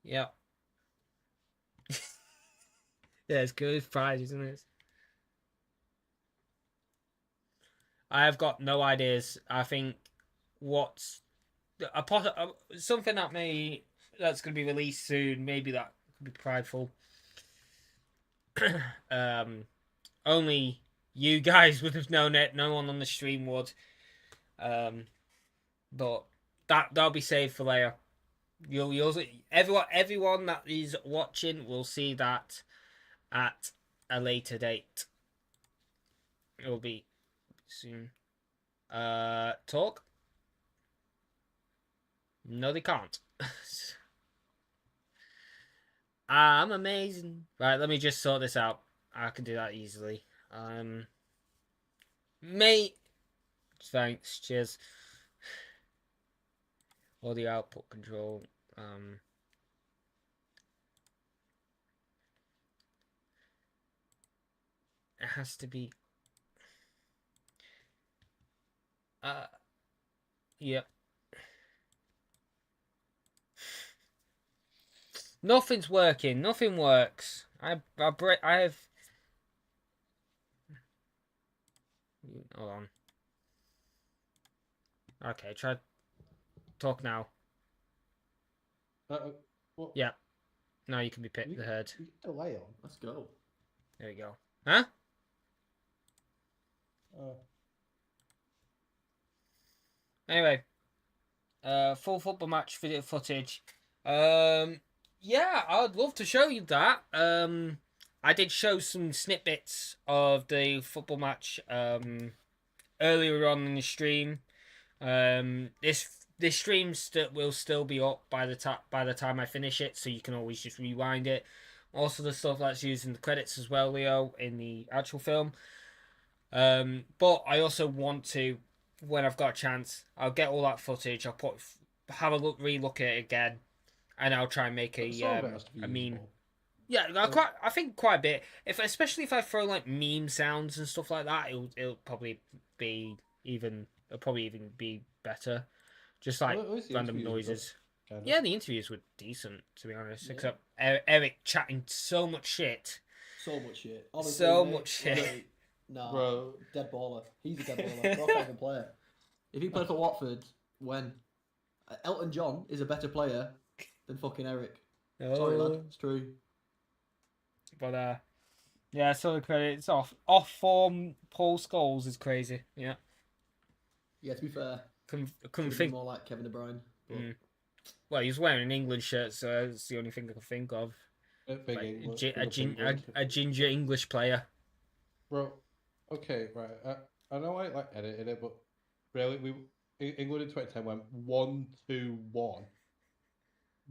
Yeah. Yeah, it's good prize, isn't it? I have got no ideas. I think what's something that's going to be released soon. Maybe that could be prideful. Only you guys would have known it. No one on the stream would. But that'll be saved for later. Everyone that is watching will see that at a later date. It will be soon. Talk? No, they can't. I'm amazing. Right, let me just sort this out. I can do that easily. Mate. Thanks. Cheers. Audio output control. It has to be. Yep. Nothing's working. Nothing works. I have. Hold on. Okay, try. Talk now. What? Yeah. Now you can be picked. The herd. Delay on. Let's go. There we go. Huh? Anyway, full football match video footage. Yeah, I'd love to show you that. I did show some snippets of the football match earlier on in the stream. This stream will still be up by the time I finish it, so you can always just rewind it. Also, the stuff that's used in the credits as well, Leo, in the actual film. But I also want to, when I've got a chance, I'll get all that footage. I'll have a relook at it again, and I'll try and make a meme. Yeah, I think quite a bit. Especially if I throw like meme sounds and stuff like that, it'll probably even be better. Just like random noises. Yeah, the interviews were decent, to be honest. Yeah. Except Eric chatting so much shit. So much shit. Honestly, so much shit. Nah, bro. Dead baller. He's a dead baller. Not even player. If he played for Watford, when Elton John is a better player than fucking Eric. Oh. Sorry, lad. It's true. But yeah, so the credits off form. Paul Scholes is crazy. Yeah. Yeah, to be fair, couldn't think more like Kevin De Bruyne. But... Well, he's wearing an England shirt, so it's the only thing I can think of. A ginger English player. Bro, okay, right. I know I like edited it, but really, England in 2010 went 1-2-1.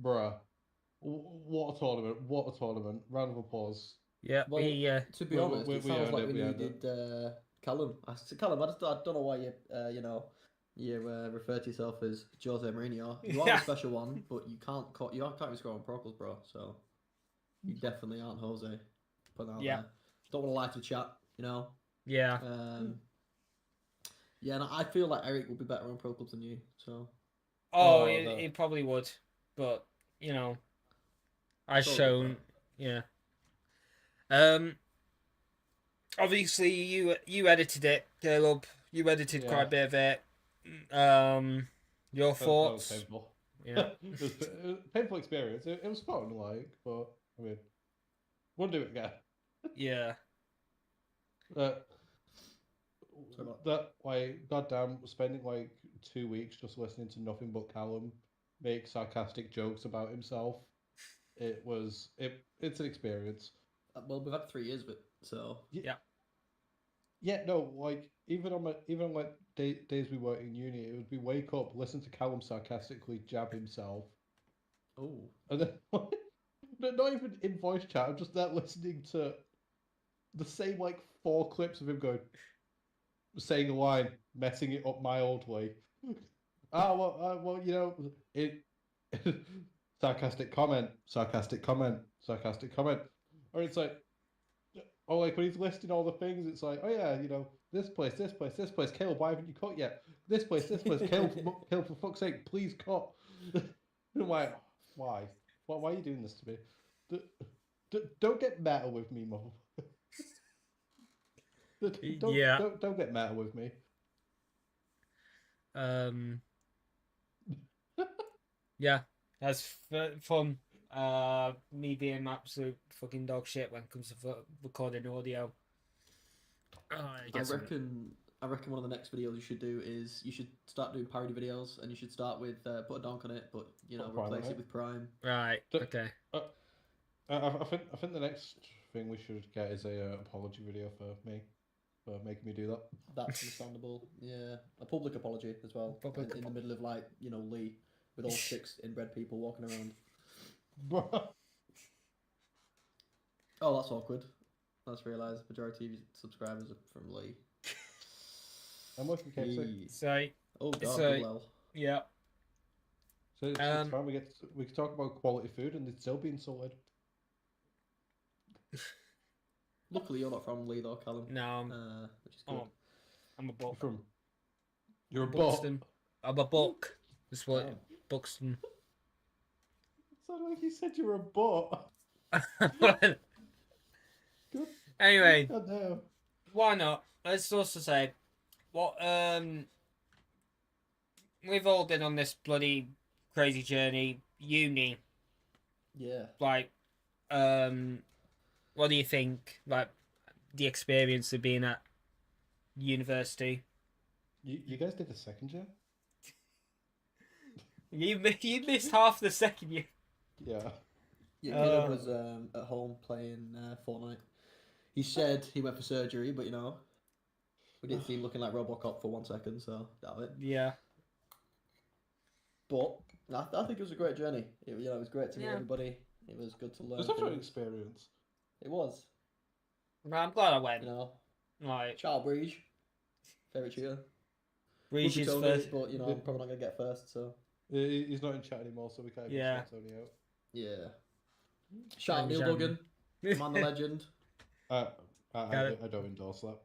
Bruh, what a tournament! What a tournament! Round of applause. Yeah, well, to be honest, it sounds like we needed Callum. I said, Callum, I don't know why you refer to yourself as Jose Mourinho. You are a special one, but you can't even score on Procles, bro. So you definitely aren't Jose. Put that out there. Don't want to lie to the chat, you know. Yeah. Yeah, and I feel like Eric would be better on Pro Clubs than you. So. Oh, he probably would, but you know, I've shown. Yeah. Obviously, you edited it, Caleb. You edited quite a bit of it. Your thoughts? That was painful. Yeah. It was a painful experience. It was fun, but I mean, we'll do it again. Yeah. Goddamn, spending 2 weeks just listening to nothing but Callum make sarcastic jokes about himself. It's an experience. Well, we've had 3 years of it, so yeah. Yeah, no, even on days we weren't in uni, it would be wake up, listen to Callum sarcastically jab himself. Oh. And then not even in voice chat, I'm just there listening to the same 4 clips of him saying a line, messing it up mildly. Well, you know, sarcastic comment. Or it's when he's listing all the things, it's oh yeah, you know, this place, Caleb, why haven't you cut yet? This place, Caleb, for fuck's sake, please cut. Why? Why are you doing this to me? Don't get meta with me, Mum. Don't get meta with me. Yeah, that's fun. Me being absolute fucking dog shit when it comes to recording audio. I reckon one of the next videos you should do is you should start doing parody videos, and you should start with put a donk on it, but replace it with Prime. Right. Okay. I think the next thing we should get is a apology video for me for making me do that. That's understandable. Yeah, a public apology as well. In the middle of Lee with all 6 inbred people walking around. Oh, that's awkward. I just realised majority of your subscribers are from Lee. I'm working KFC. Sorry. Oh god, well. Yeah. So it's fine. We can talk about quality food and it's still being insulted. Luckily, you're not from Lee though, Callum. No, which is good. I'm a butt. You're a butt. I'm a buck. That's what Buxton. Sounded like you said you were a butt. Anyway, God damn. why not? Let's also say, what we've all been on this bloody crazy journey. Uni, Yeah. like, what do you think? Like, the experience of being at university. You guys did the second year? You missed half the second year. Yeah. Yeah, Caleb was at home playing Fortnite. He said he went for surgery, but we didn't see him looking like Robocop for 1 second, so that was it. Yeah. But I think it was a great journey. It was great to meet everybody. It was good to learn. It's such an things. experience. It was. Well, I'm glad I went. Like Charles Breege, favourite shooter. Breege is Tony, first, but I'm probably not gonna get first. So he's not in chat anymore, so we can't even shout Tony out. Yeah. Shout out Neil Duggan, man, the legend. I don't endorse that.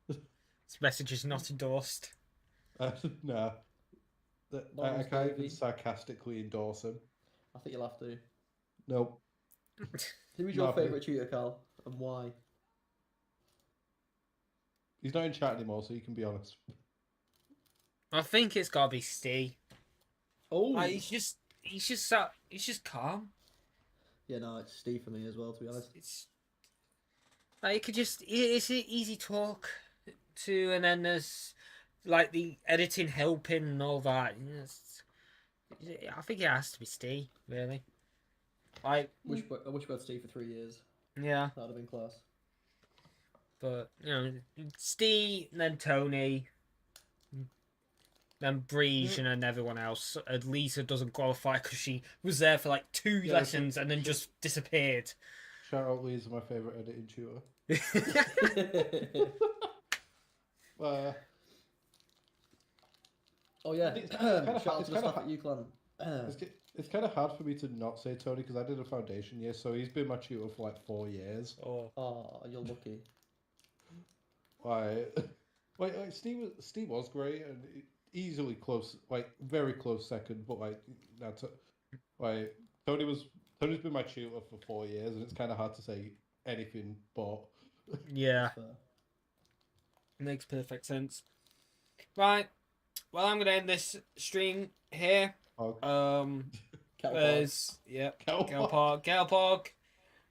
This message is not endorsed. No. I can't even sarcastically endorse him. I think you'll have to. Nope. Who is your favourite shooter, Carl, and why? He's not in chat anymore, so you can be honest. I think it's gotta be Steve. Oh, he's just calm. Yeah, no, it's Steve for me as well. To be honest, it's an easy talk to, and then there's like the editing helping and all that. I think it has to be Steve, really. I wish we had Steve for 3 years. Yeah, that'd have been class. But Steve, and then Tony, then Breege, and then everyone else. Lisa doesn't qualify because she was there for like 2 lessons and then just disappeared. Shout out Lisa, my favourite editing tutor. Oh yeah, shout out to the staff at UCLan. It's kind of hard for me to not say Tony because I did a foundation year, so he's been my tutor for like 4 years. Oh, you're lucky. Like Steve was great and easily close, like very close second, but Tony's been my tutor for 4 years, and it's kind of hard to say anything but. Yeah, makes perfect sense. Right, well, I'm gonna end this stream here. Cowpog.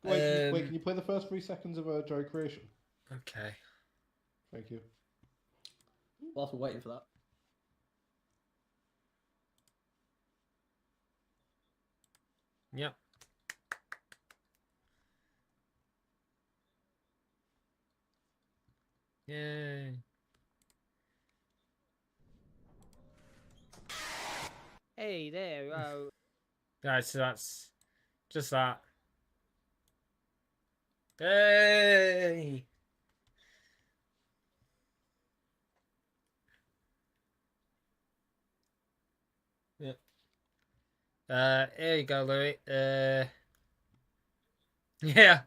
Wait, can you play the first 3 seconds of Joy Creation? Okay. Thank you. Whilst we're waiting for that. Yep. Yay. Hey there, Right, so that's just that. Hey! Yep. Here you go, Louis. Yeah,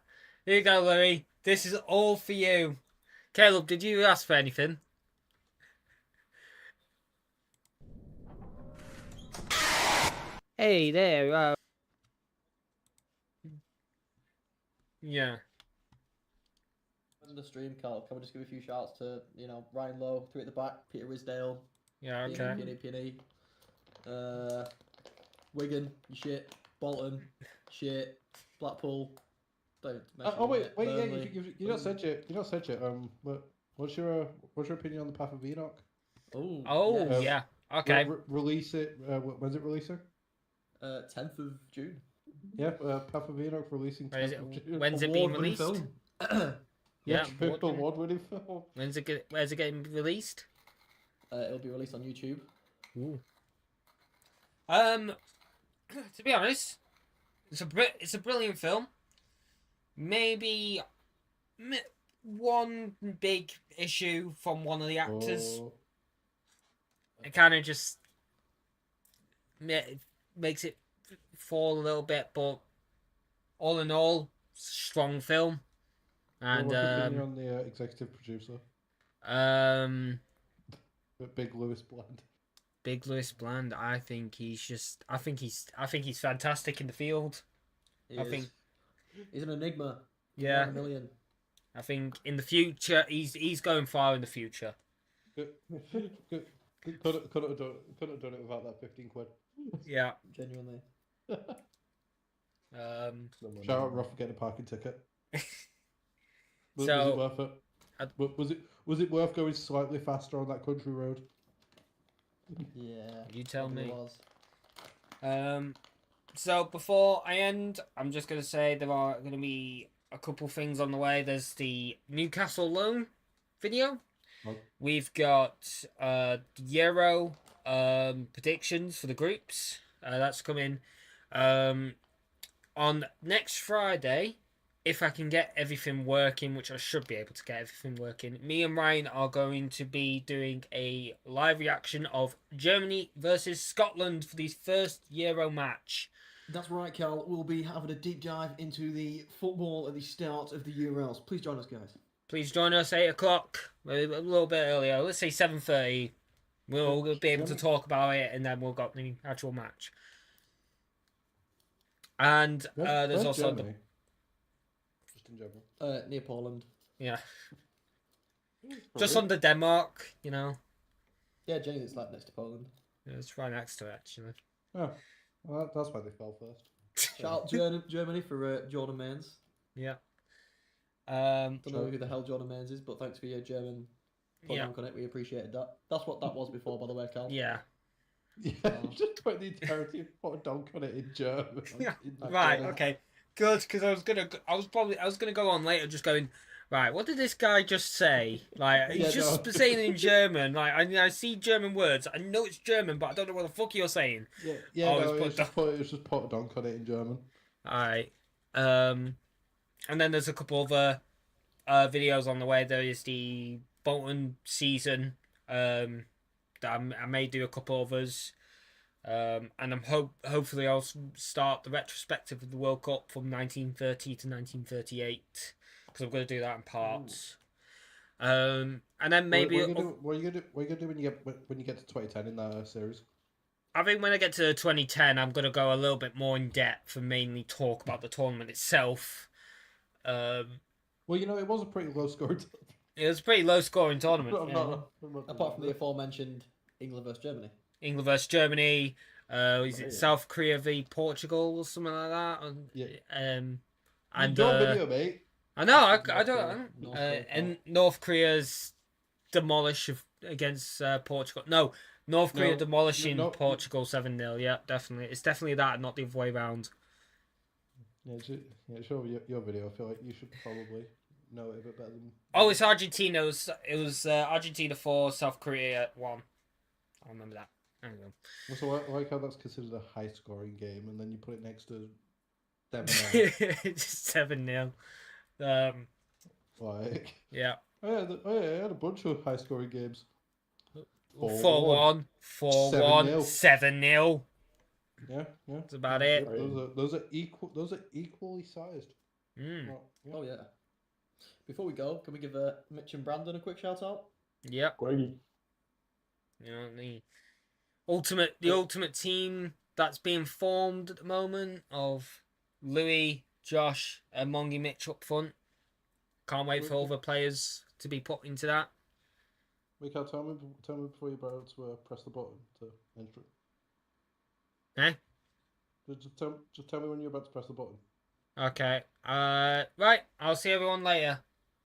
here you go, Louis. This is all for you. Caleb, did you ask for anything? Hey there, Yeah. On the stream, Carl, can we just give a few shouts to Ryan Lowe, 3 at the back, Peter Risdale. Yeah, okay. Peony. Wigan, you shit. Bolton, shit. Blackpool. Don't mention wait, Burnley. yeah, you not said it. You not said it. What's your opinion on the Path of Enoch? Oh, yeah. Okay. Release it. When's it releasing? 10th of June. Yeah, Path of Enoch releasing 10th of June. When's it being released? Film. Yeah, award-winning film. Where's it getting released? It'll be released on YouTube. Ooh. To be honest, it's a brilliant film. Maybe one big issue from one of the actors. It kind of just makes it fall a little bit, but all in all, strong film. And what's your opinion on the executive producer? Um, Big Lewis Bland. Big Lewis Bland. I think he's fantastic in the field. I think he's an enigma. Yeah. 1 million. I think in the future he's going far in the future. Couldn't have done it without that 15 quid. Yeah. Genuinely. Shout out Rough for getting a parking ticket. Was So- it worth it? Was it worth going slightly faster on that country road? Yeah. You tell probably me. was. So before I end, I'm just going to say there are going to be a couple things on the way. There's the Newcastle loan video. Oh. We've got Euro predictions for the groups. That's coming on next Friday. If I can get everything working, which I should be able to get everything working, me and Ryan are going to be doing a live reaction of Germany versus Scotland for the first Euro match. That's right, Cal. We'll be having a deep dive into the football at the start of the Euros. Please join us, guys. Please join us 8 o'clock, a little bit earlier. Let's say 7:30. We'll be able to talk about it, and then we'll got the actual match. And there's Where's also Germany? Just in general. Near Poland. yeah, just under Denmark, you know. Yeah, genuinely, it's like next to Poland. Yeah, it's right next to it, actually. Oh, well, that's why they fell first. Shout out Germany for Jordan Mains. Yeah. Don't know who the hell Jordan Mains is, but thanks for your German Yeah. on it. We appreciated that. That's what that was before, by the way, Cal. Yeah. Yeah, just put the entirety of put a dunk on it in German. Right. Okay. Good, because I was gonna go on later, just going. Right, what did this guy just say? Like, he's saying in German. Like, I see German words. I know it's German, but I don't know what the fuck you're saying. Yeah, it's just put a dunk on it in German. Alright. And then there's a couple other videos on the way. There is the Bolton season. That I may do a couple others. And I'm hopefully I'll start the retrospective of the World Cup from 1930 to 1938. Because I'm going to do that in parts. And then maybe What are you gonna do when you get to 2010 in that series? I think when I get to 2010, I'm going to go a little bit more in depth and mainly talk about the tournament itself. Well, you know, it was a pretty low score. It was a pretty low scoring tournament. Apart from the aforementioned England versus Germany. England versus Germany. Is it South Korea v Portugal or something like that? And Your video, mate. I know. I don't. And North Korea's demolish against Portugal. No, North Korea demolishing Portugal 7-0. Yeah, definitely. It's definitely that, not the other way around. Yeah, sure. Your video. I feel like you should probably know it a bit better than. Oh, it's Argentina. It was Argentina 4, South Korea 1. I remember that. There we go. So I like how that's considered a high scoring game, and then you put it next to 7-0. 7-0. Like, yeah. I had a bunch of high scoring games. 4-1, 4-1, 7-0. Yeah. That's about it. Those are equally sized. Well, Oh yeah. Before we go, can we give Mitch and Brandon a quick shout out? Yep. Greggy. You know, the ultimate team that's being formed at the moment of Louis, Josh, and Mongy Mitch up front. Can't wait for all the players to be put into that. Mikael, tell me before you're about to press the button to enter it. Eh? Just tell me when you're about to press the button. Okay. Right. I'll see everyone later.